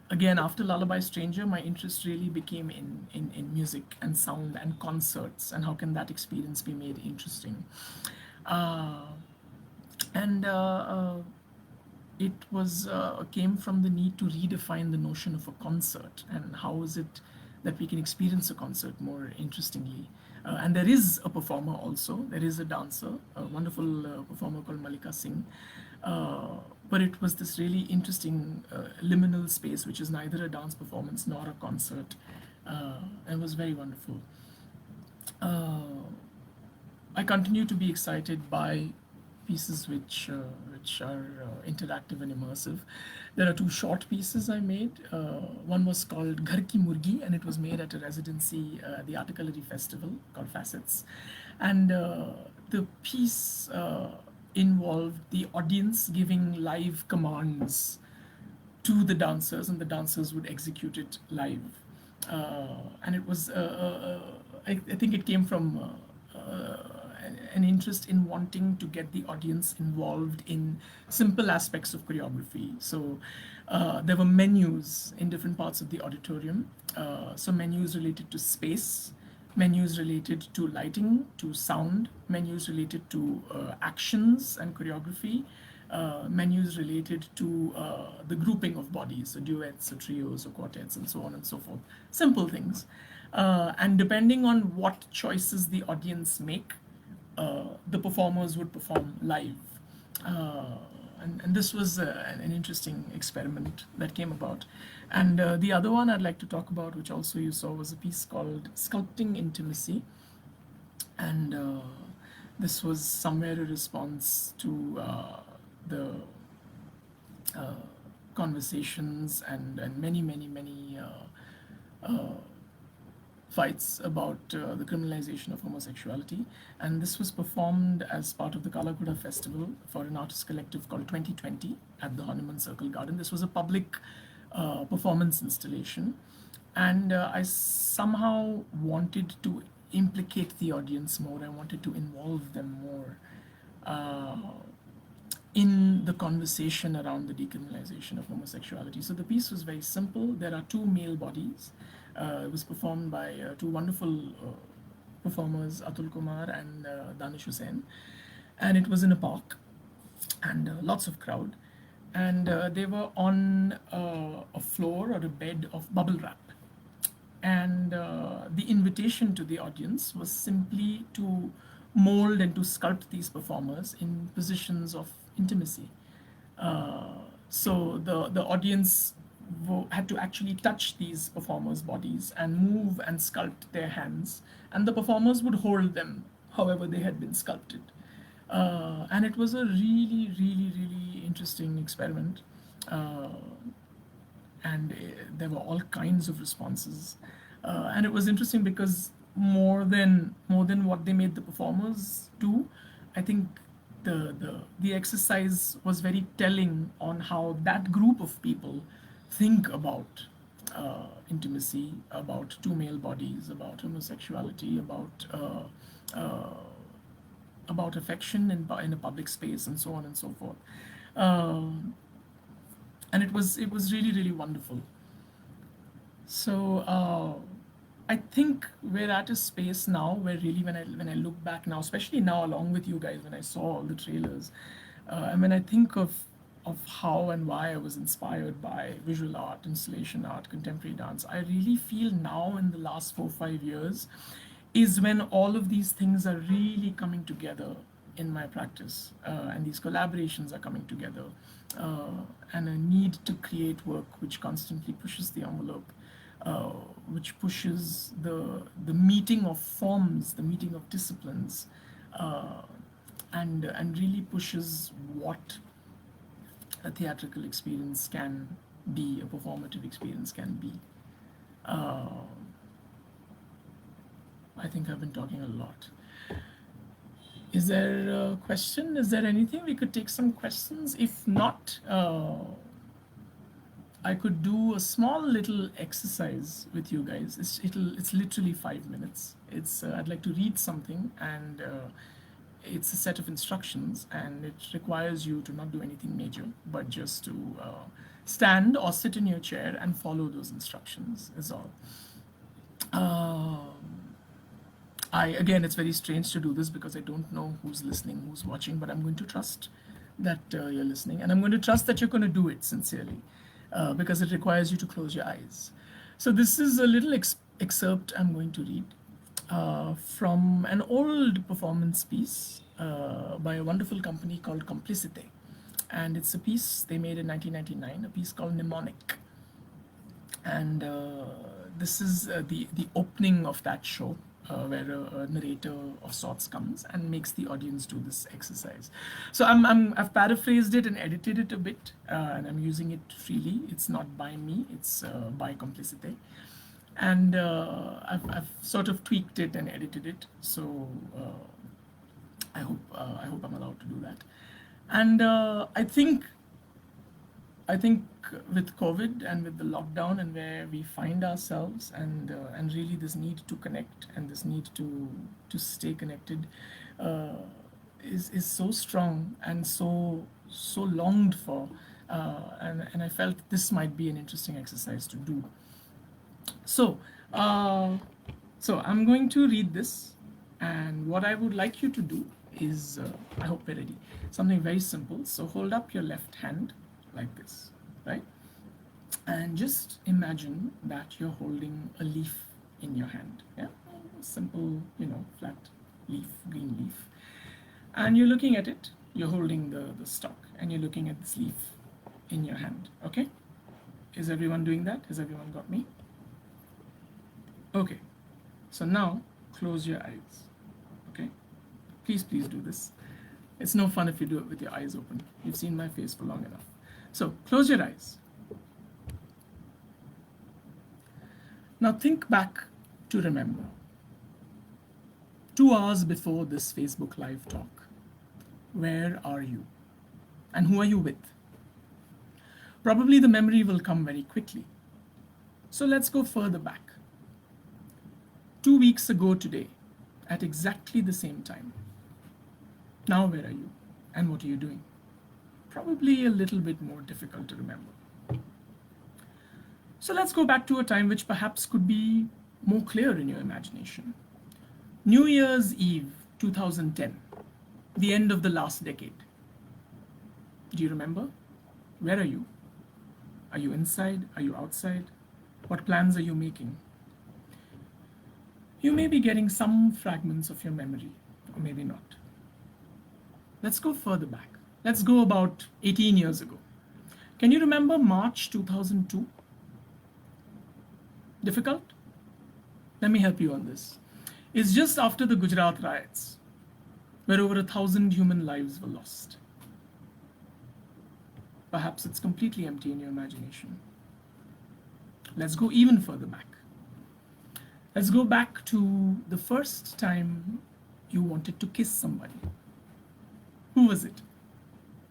again, after Lullaby Stranger, my interest really became in music and sound and concerts, and how can that experience be made interesting. Uh, and it was came from the need to redefine the notion of a concert, and how is it that we can experience a concert more interestingly. And there is a performer also, there is a dancer, a wonderful performer called Malika Singh. But it was this really interesting liminal space, which is neither a dance performance nor a concert, and was very wonderful. Uh, I continue to be excited by pieces which are interactive and immersive. There are two short pieces I made. One was called Ghar Ki Murgi, and it was made at a residency at the Art Gallery Festival called Facets. And the piece involved the audience giving live commands to the dancers, and the dancers would execute it live. And it was, I think it came from an interest in wanting to get the audience involved in simple aspects of choreography. So there were menus in different parts of the auditorium. So menus related to space, menus related to lighting, to sound, menus related to actions and choreography, menus related to the grouping of bodies, so duets or trios or quartets and so on and so forth. Simple things. And depending on what choices the audience make, the performers would perform live. And this was an interesting experiment that came about. And the other one I'd like to talk about, which also you saw, was a piece called Sculpting Intimacy. And this was somewhere a response to the conversations and many fights about the criminalization of homosexuality. And this was performed as part of the Kalakuda Festival for an artist collective called 2020 at the Hanuman Circle Garden. This was a public performance installation. And I somehow wanted to implicate the audience more. I wanted to involve them more in the conversation around the decriminalization of homosexuality. So the piece was very simple. There are two male bodies. It was performed by two wonderful performers, Atul Kumar and Danish Hussain. And it was in a park, and lots of crowd. And they were on a floor or a bed of bubble wrap. And the invitation to the audience was simply to mold and to sculpt these performers in positions of intimacy. So the audience had to actually touch these performers' bodies and move and sculpt their hands, and the performers would hold them however they had been sculpted. And it was a really interesting experiment. And there were all kinds of responses. And it was interesting because more than what they made the performers do, I think the exercise was very telling on how that group of people think about intimacy, about two male bodies, about homosexuality, about affection in a public space, and so on and so forth. And it was really wonderful. So I think we're at a space now where really, when I look back now, especially now along with you guys, when I saw all the trailers, and when I think of how and why I was inspired by visual art, installation art, contemporary dance, I really feel now in the last 4-5 years is when all of these things are really coming together in my practice, and these collaborations are coming together, and a need to create work which constantly pushes the envelope, which pushes the meeting of forms, the meeting of disciplines, and really pushes what a theatrical experience can be, a performative experience can be. I think I've been talking a lot. Is there a question? Is there anything? We could take some questions. If not, I could do a small little exercise with you guys. It's literally 5 minutes. I'd like to read something, and it's a set of instructions, and it requires you to not do anything major, but just to stand or sit in your chair and follow those instructions is all. Again, it's very strange to do this because I don't know who's listening, who's watching, but I'm going to trust that you're listening, and I'm going to trust that you're going to do it sincerely, because it requires you to close your eyes. So this is a little excerpt I'm going to read from an old performance piece by a wonderful company called Complicité, and it's a piece they made in 1999, a piece called Mnemonic, and this is the opening of that show, where a narrator of sorts comes and makes the audience do this exercise. So I've paraphrased it and edited it a bit, and I'm using it freely. It's not by me, it's by Complicité. And I've sort of tweaked it and edited it. So I hope I'm allowed to do that. And I think with COVID and with the lockdown and where we find ourselves, and really this need to connect and this need to stay connected is so strong and so longed for, and I felt this might be an interesting exercise to do. So I'm going to read this, and what I would like you to do is, I hope we're ready, something very simple. So hold up your left hand like this, right? And just imagine that you're holding a leaf in your hand. Yeah, simple, flat leaf, green leaf. And you're looking at it, you're holding the stalk, and you're looking at this leaf in your hand, okay? Is everyone doing that? Has everyone got me? Okay, so now close your eyes, okay? Please do this. It's no fun if you do it with your eyes open. You've seen my face for long enough. So close your eyes. Now think back to remember. 2 hours before this Facebook Live talk, where are you? And who are you with? Probably the memory will come very quickly. So let's go further back. 2 weeks ago today, at exactly the same time. Now where are you? And what are you doing? Probably a little bit more difficult to remember. So let's go back to a time which perhaps could be more clear in your imagination. New Year's Eve 2010, the end of the last decade. Do you remember? Where are you? Are you inside? Are you outside? What plans are you making? You may be getting some fragments of your memory, or maybe not. Let's go further back. Let's go about 18 years ago. Can you remember March 2002? Difficult? Let me help you on this. It's just after the Gujarat riots, where over 1,000 human lives were lost. Perhaps it's completely empty in your imagination. Let's go even further back. Let's go back to the first time you wanted to kiss somebody. Who was it?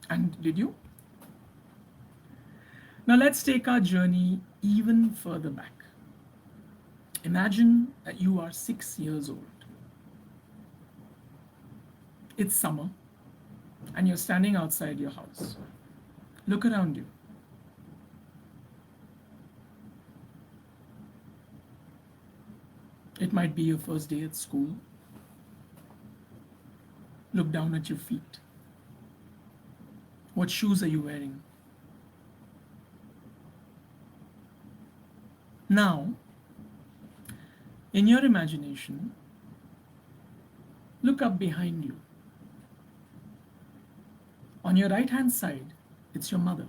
And did you? Now let's take our journey even further back. Imagine that you are 6 years old. It's summer, and you're standing outside your house. Look around you. It might be your first day at school. Look down at your feet. What shoes are you wearing? Now, in your imagination, look up behind you. On your right-hand side, it's your mother.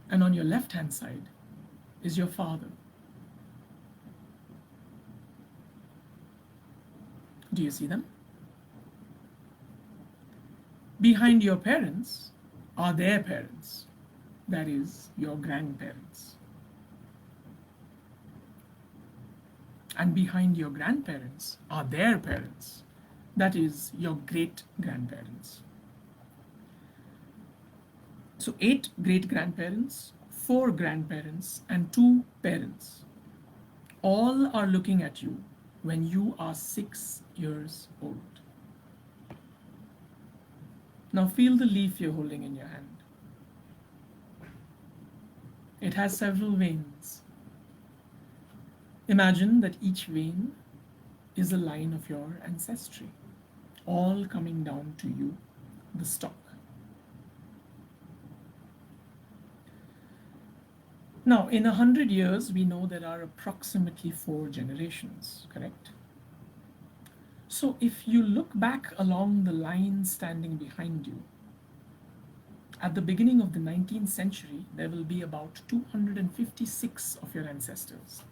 And on your left-hand side is your father. Do you see them? Behind your parents are their parents, that is, your grandparents. And behind your grandparents are their parents, that is your great grandparents. So 8 great grandparents, 4 grandparents, and 2 parents all are looking at you when you are 6 years old. Now feel the leaf you're holding in your hand. It has several veins. Imagine that each vein is a line of your ancestry, all coming down to you, the stalk. Now, in 100 years, we know there are approximately 4 generations, correct? So if you look back along the line standing behind you, at the beginning of the 19th century, there will be about 256 of your ancestors,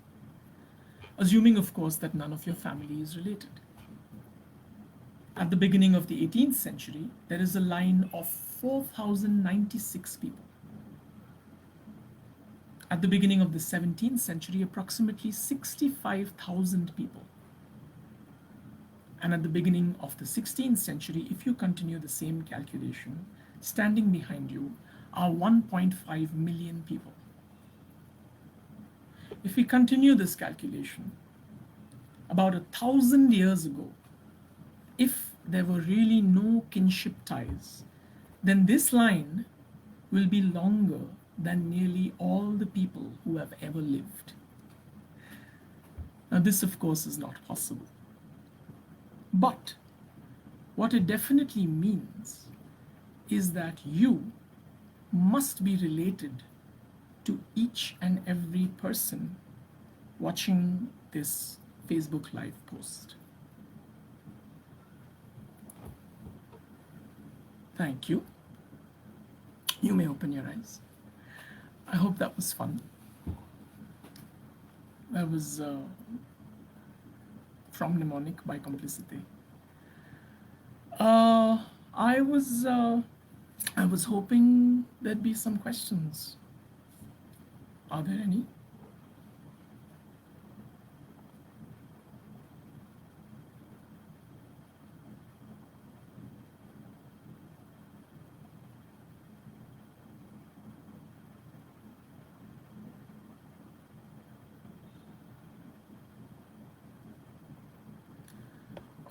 assuming, of course, that none of your family is related. At the beginning of the 18th century, there is a line of 4,096 people. At the beginning of the 17th century, approximately 65,000 people. And at the beginning of the 16th century, if you continue the same calculation, standing behind you are 1.5 million people. If we continue this calculation, about 1,000 years ago, if there were really no kinship ties, then this line will be longer than nearly all the people who have ever lived. Now, this, of course, is not possible. But what it definitely means is that you must be related to each and every person watching this Facebook Live post. Thank you. You may open your eyes. I hope that was fun. That was from Mnemonic by Complicity. I was hoping there'd be some questions. Are there any?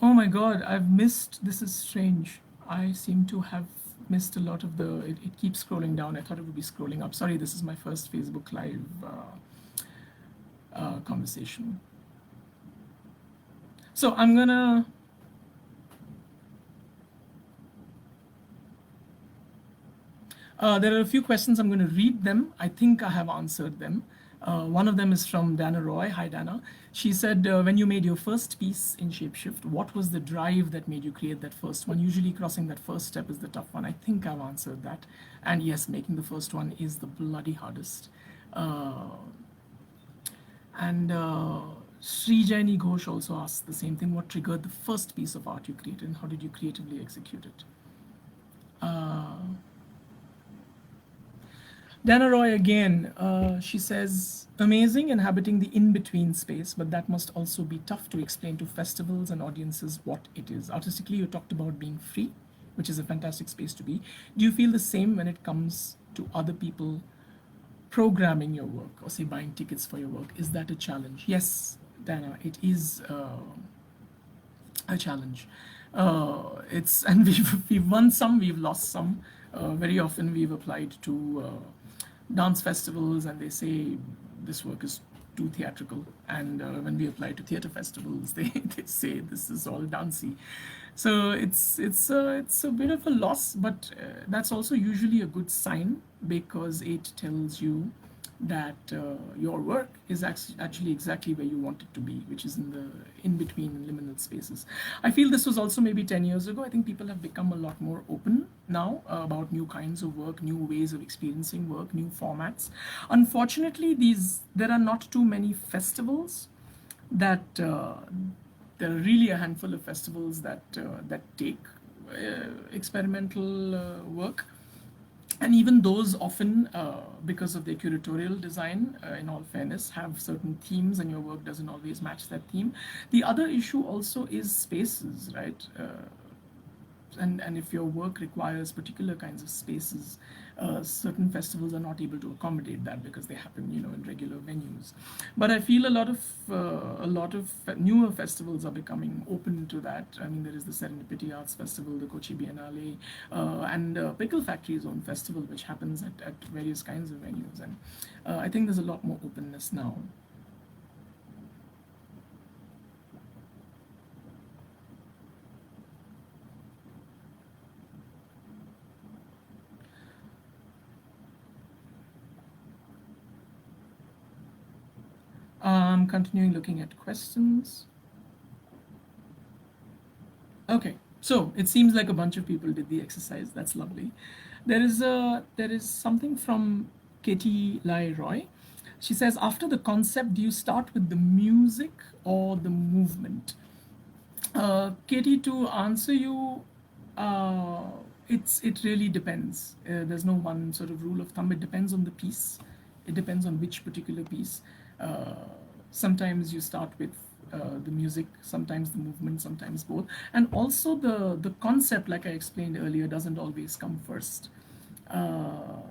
Oh my God, I've missed, this is strange. I seem to have missed a lot of it keeps scrolling down. I thought it would be scrolling up. Sorry, this is my first Facebook Live conversation. So I'm gonna, there are a few questions, I'm gonna read them. I think I have answered them. One of them is from Dana Roy. Hi, Dana. She said, when you made your first piece in Shapeshift, what was the drive that made you create that first one? Usually crossing that first step is the tough one. I think I've answered that. And yes, making the first one is the bloody hardest. Srijani Ghosh also asked the same thing. What triggered the first piece of art you created and how did you creatively execute it? Dana Roy again, she says, amazing inhabiting the in-between space, but that must also be tough to explain to festivals and audiences what it is. Artistically, you talked about being free, which is a fantastic space to be. Do you feel the same when it comes to other people programming your work or say buying tickets for your work? Is that a challenge? Yes, Dana, it is a challenge. And we've won some, we've lost some. Very often we've applied to dance festivals and they say this work is too theatrical, and when we apply to theater festivals they say this is all dancey. So it's a bit of a loss, but that's also usually a good sign because it tells you that your work is actually exactly where you want it to be, which is in the in-between liminal spaces. I feel this was also maybe 10 years ago. I think people have become a lot more open now about new kinds of work, new ways of experiencing work, new formats. Unfortunately, there are not too many festivals that there are really a handful of festivals that take experimental work. And even those often, because of their curatorial design, in all fairness, have certain themes, and your work doesn't always match that theme. The other issue also is spaces, right? And if your work requires particular kinds of spaces, certain festivals are not able to accommodate that because they happen, in regular venues. But I feel a lot of newer festivals are becoming open to that. I mean, there is the Serendipity Arts Festival, the Kochi Biennale, and Pickle Factory's own festival, which happens at various kinds of venues. And I think there's a lot more openness now. Continuing looking at questions. Okay, so it seems like a bunch of people did the exercise. That's lovely. There is something from Katie Lai Roy. She says, after the concept, do you start with the music or the movement? Katie, to answer you, uh, it really depends. There's no one sort of rule of thumb. It depends on the piece. It depends on which particular piece. Uh, Sometimes you start with the music, sometimes the movement, sometimes both, and also the concept, like I explained earlier, doesn't always come first. Uh,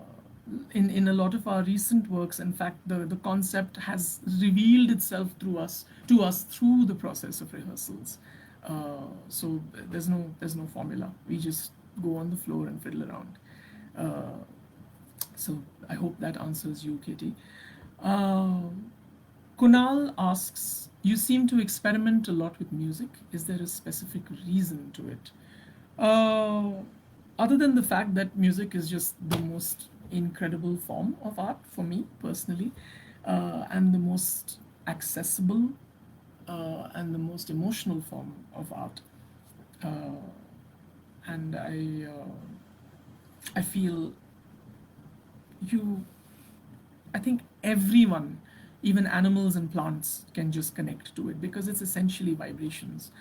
in a lot of our recent works, in fact, the concept has revealed itself to us through the process of rehearsals. So there's no formula. We just go on the floor and fiddle around. So I hope that answers you, Katie. Uh, Kunal asks, you seem to experiment a lot with music. Is there a specific reason to it? Other than the fact that music is just the most incredible form of art for me personally, and the most accessible, and the most emotional form of art. Uh, and I feel you I think everyone, even animals and plants, can just connect to it because it's essentially vibrations.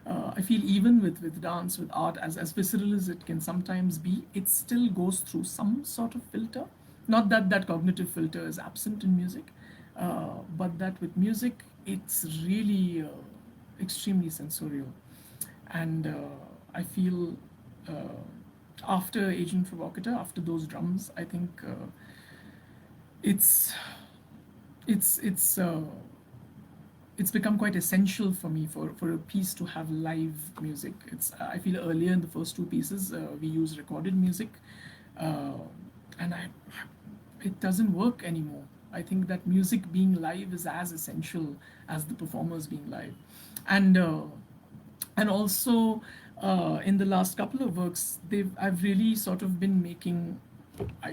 I feel even with dance, with art, as visceral as it can sometimes be, it still goes through some sort of filter. Not that that cognitive filter is absent in music, but that with music, it's really extremely sensorial. And I feel after Agent Provocateur, after those drums, I think it's it's it's uh, it's become quite essential for me for a piece to have live music. It's I feel earlier in the first two pieces we use recorded music, uh, and it doesn't work anymore. I think that music being live is as essential as the performers being live, and also in the last couple of works, I've really sort of been making,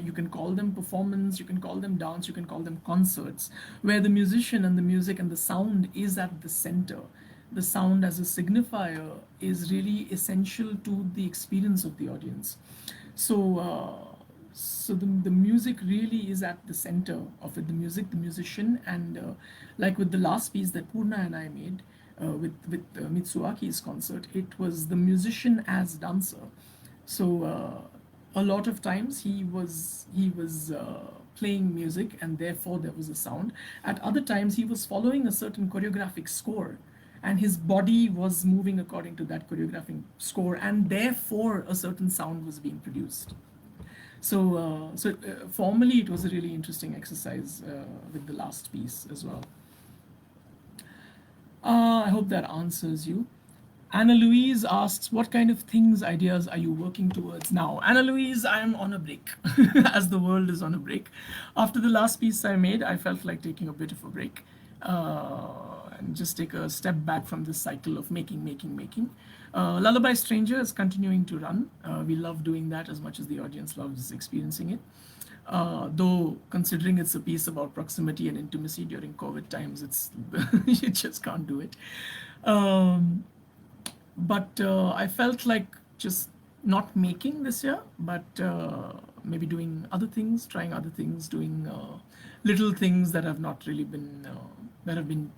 you can call them performance, you can call them dance, you can call them concerts, where the musician and the music and the sound is at the center. The sound as a signifier is really essential to the experience of the audience. So the music really is at the center of it, the music, the musician, and like with the last piece that Purna and I made, with Mitsuaki's concert, it was the musician as dancer. So a lot of times he was playing music, and therefore there was a sound. At other times he was following a certain choreographic score, and his body was moving according to that choreographic score, and therefore a certain sound was being produced. So formally, it was a really interesting exercise with the last piece as well. I hope that answers you. Anna Louise asks, what kind of things, ideas are you working towards now? Anna Louise, I am on a break, as the world is on a break. After the last piece I made, I felt like taking a bit of a break, and just take a step back from this cycle of making. Lullaby Stranger is continuing to run. We love doing that as much as the audience loves experiencing it. Though considering it's a piece about proximity and intimacy during COVID times, it's you just can't do it. But I felt like just not making this year, but maybe doing other things, trying other things, doing little things that have not really been that have been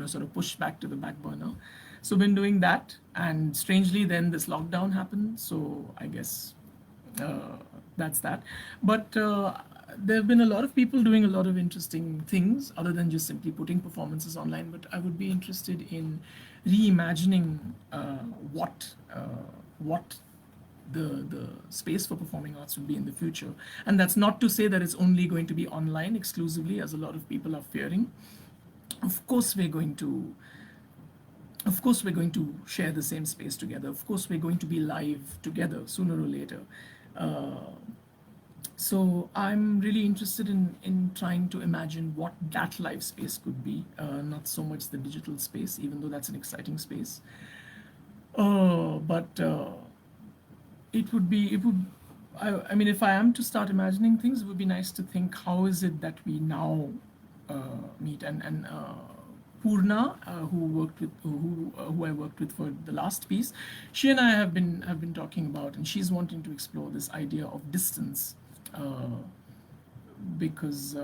sort of pushed back to the back burner. So been doing that, and strangely then this lockdown happened. So I guess uh, that's that. But there have been a lot of people doing a lot of interesting things other than just simply putting performances online. But I would be interested in reimagining what the space for performing arts would be in the future. And that's not to say that it's only going to be online exclusively, as a lot of people are fearing. Of course, we're going to share the same space together. Of course, we're going to be live together sooner or later. Uh, so I'm really interested in trying to imagine what that live space could be, not so much the digital space, even though that's an exciting space. But it would, I mean, if I am to start imagining things, it would be nice to think, how is it that we now meet? And Purna, who I worked with for the last piece, she and I have been talking about, and she's wanting to explore this idea of distance, because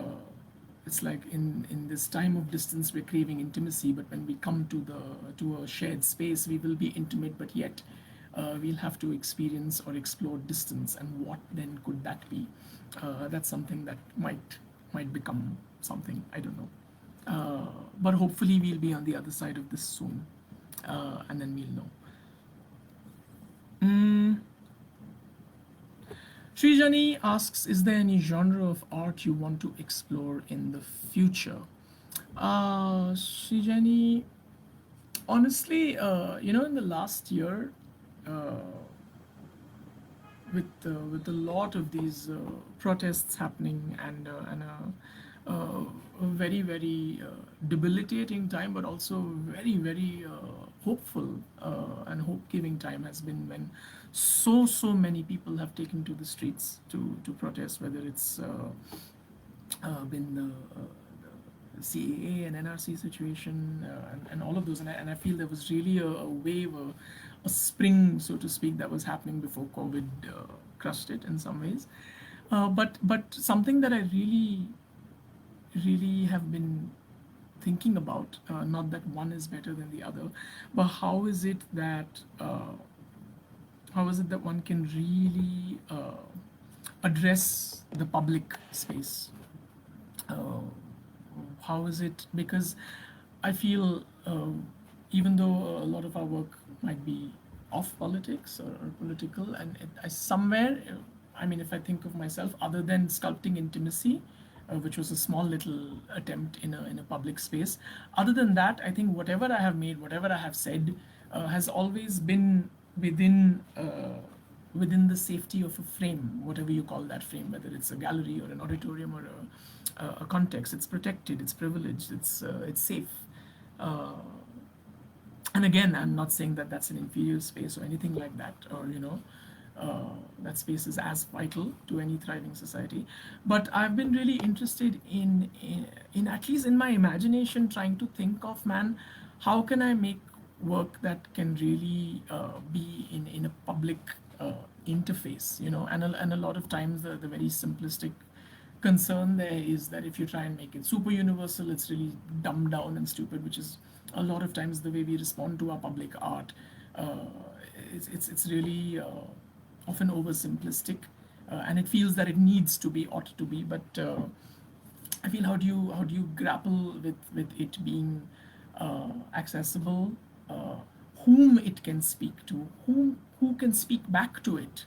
it's like in this time of distance we're craving intimacy, but when we come to a shared space, we will be intimate, but yet we'll have to experience or explore distance, and what then could that be? That's something that might become something, I don't know. But hopefully we'll be on the other side of this soon, and then we'll know. Srijani asks, is there any genre of art you want to explore in the future? Srijani, honestly, in the last year, with a lot of these protests happening, and a very very debilitating time, but also very very hopeful and hope-giving time has been, when so many people have taken to the streets to protest, whether it's been the CAA and NRC situation, and all of those, and I feel there was really a wave, a spring, so to speak, that was happening before COVID crushed it in some ways. But something that I really have been thinking about, not that one is better than the other, but how is it that one can really address the public space? How is it, because I feel, even though a lot of our work might be off politics or political, and I somewhere, I mean, if I think of myself, other than sculpting intimacy, which was a small little attempt in a public space, other than that, I think whatever I have made, whatever I have said, has always been within the safety of a frame, whatever you call that frame, whether it's a gallery or an auditorium or a context. It's protected, it's privileged, it's safe. And again, I'm not saying that that's an inferior space or anything like that, or that space is as vital to any thriving society. But I've been really interested in at least in my imagination, trying to think of, man, how can I make work that can really be in a public interface, and a lot of times the very simplistic concern there is that if you try and make it super universal, it's really dumbed down and stupid, which is a lot of times the way we respond to our public art. It's really often oversimplistic, and it feels that it needs to be, ought to be. But I feel, how do you grapple with it being accessible, whom it can speak to, who can speak back to it,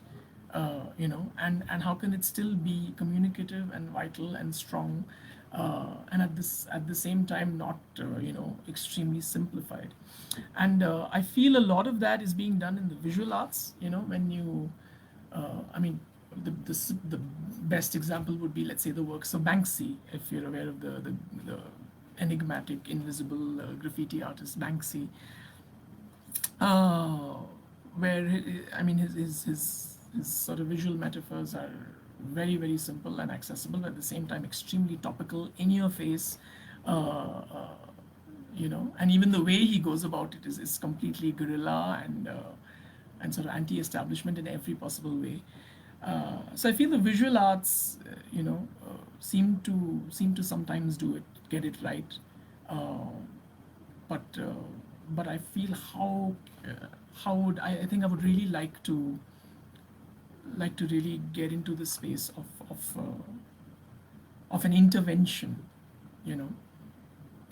and how can it still be communicative and vital and strong, and at the same time not extremely simplified. And I feel a lot of that is being done in the visual arts. When you I mean, the best example would be, let's say, the works of Banksy, if you're aware of the enigmatic invisible graffiti artist Banksy, where I mean his sort of visual metaphors are very very simple and accessible, but at the same time extremely topical, in your face, and even the way he goes about it is completely guerrilla and sort of anti-establishment in every possible way. So I feel the visual arts, seem to sometimes get it right, but I feel, how would I think I would really like to like to really get into the space of an intervention. You know,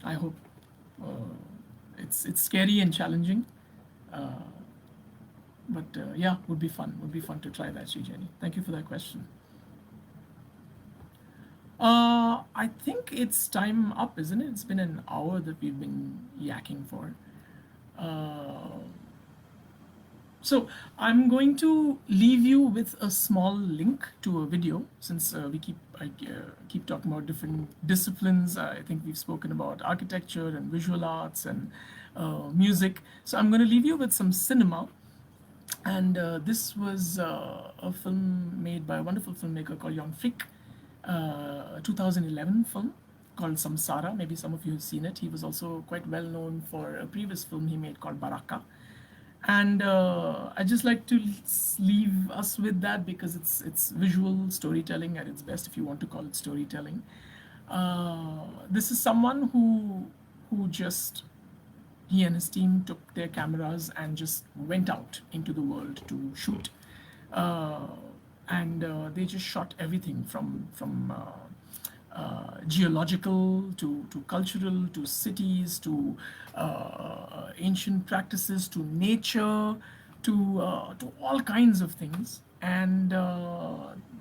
I hope it's scary and challenging, uh, but yeah, would be fun. Would be fun to try that, Srijani. Thank you for that question. I think it's time up, isn't it? It's been an hour that we've been yakking for. Uh, So I'm going to leave you with a small link to a video, since I keep talking about different disciplines. I think we've spoken about architecture and visual arts and music. So I'm going to leave you with some cinema. And this was a film made by a wonderful filmmaker called Jan Frick, 2011 film called Samsara. Maybe some of you have seen it. He was also quite well known for a previous film he made called Baraka. And I just like to leave us with that because it's visual storytelling at its best, if you want to call it storytelling. This is someone who just, he and his team took their cameras and just went out into the world to shoot, and they just shot everything from geological to cultural to cities to ancient practices to nature to all kinds of things, and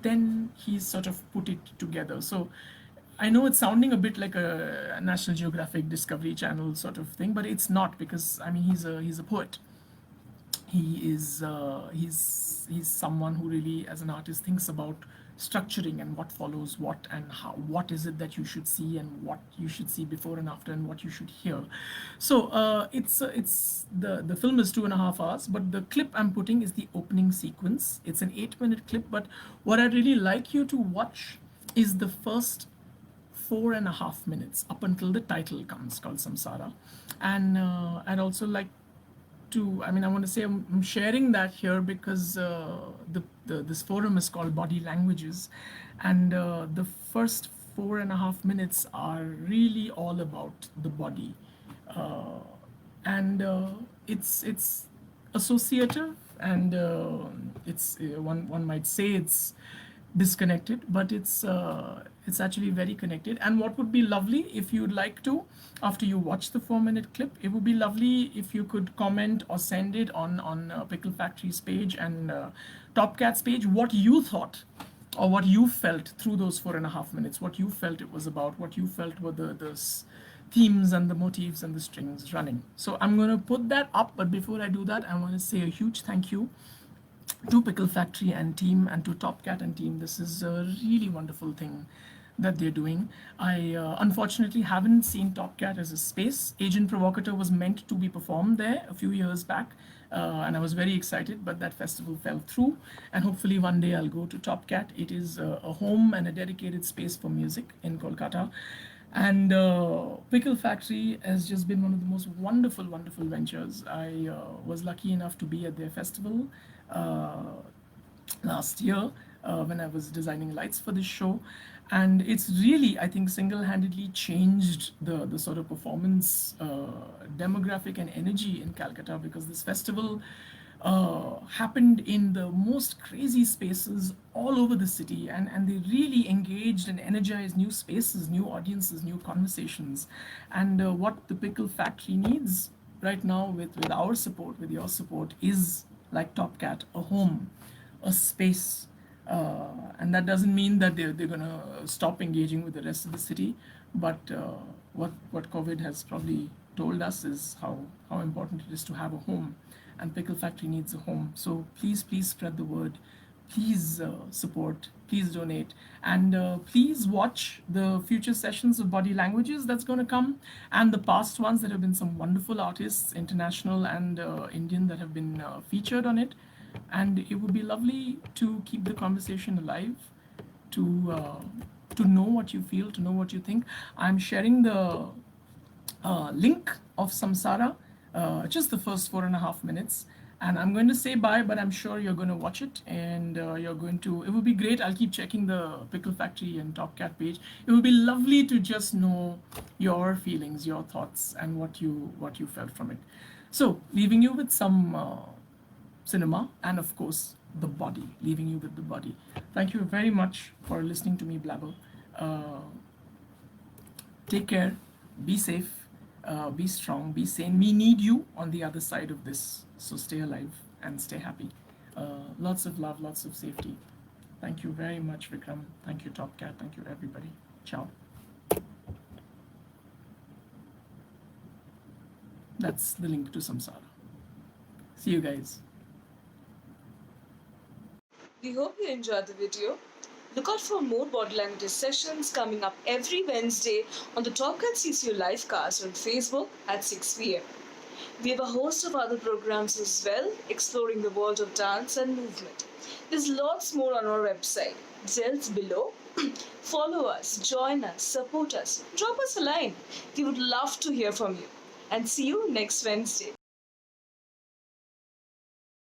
then he sort of put it together. So I know it's sounding a bit like a National Geographic Discovery Channel sort of thing, but it's not, because I mean he's a poet. He's someone who really, as an artist, thinks about structuring and what follows what and how, what is it that you should see and what you should see before and after and what you should hear. So it's the film is 2.5 hours, but the clip I'm putting is the opening sequence. It's an 8-minute clip, but what I'd really like you to watch is the first 4.5 minutes up until the title comes, called Samsara. And I'd also like to, I mean, I want to say I'm sharing that here because this forum is called Body Languages, and the first 4.5 minutes are really all about the body, and it's associative, and it's one might say it's disconnected, but it's actually very connected. And what would be lovely, if you'd like to, after you watch the 4-minute clip, it would be lovely if you could comment or send it on Pickle Factory's page and Top Cat's page, what you thought or what you felt through those 4.5 minutes, what you felt it was about, what you felt were the themes and the motifs and the strings running. So I'm going to put that up, but before I do that, I want to say a huge thank you to Pickle Factory and team, and to Top Cat and team. This is a really wonderful thing that they're doing. I unfortunately haven't seen Top Cat as a space. Agent Provocateur was meant to be performed there a few years back, and I was very excited, but that festival fell through, and hopefully one day I'll go to Top Cat. It is a home and a dedicated space for music in Kolkata. And Pickle Factory has just been one of the most wonderful ventures. I was lucky enough to be at their festival last year when I was designing lights for this show, and it's really, I think, single-handedly changed the sort of performance demographic and energy in Calcutta, because this festival happened in the most crazy spaces all over the city, and they really engaged and energized new spaces, new audiences, new conversations. And what the Pickle Factory needs right now, with our support, with your support, is, like Top Cat, a home, a space. And that doesn't mean that they're going to stop engaging with the rest of the city, but what COVID has probably told us is how important it is to have a home, and Pickle Factory needs a home. So please spread the word, please support, please donate, and please watch the future sessions of Body Languages that's going to come, and the past ones. That have been some wonderful artists, international and Indian, that have been featured on it. And it would be lovely to keep the conversation alive, to know what you feel, to know what you think. I'm sharing the link of Samsara, just the first 4.5 minutes, and I'm going to say bye, but I'm sure you're going to watch it, and you're going to, it would be great. I'll keep checking the Pickle Factory and Top Cat page. It would be lovely to just know your feelings, your thoughts, and what you felt from it. So leaving you with some cinema, and of course the body, leaving you with the body. Thank you very much for listening to me blabber. Take care, be safe, be strong, be sane. We need you on the other side of this, so stay alive and stay happy. Lots of love, lots of safety. Thank you very much, Vikram. Thank you, Top Cat. Thank you, everybody. Ciao. That's the link to Samsara. See you guys. We hope you enjoyed the video. Look out for more body language sessions coming up every Wednesday on the Top Cat CCU livecast on Facebook at 6 p.m. We have a host of other programs as well, exploring the world of dance and movement. There's lots more on our website. Details below. Follow us, join us, support us, drop us a line. We would love to hear from you. And see you next Wednesday.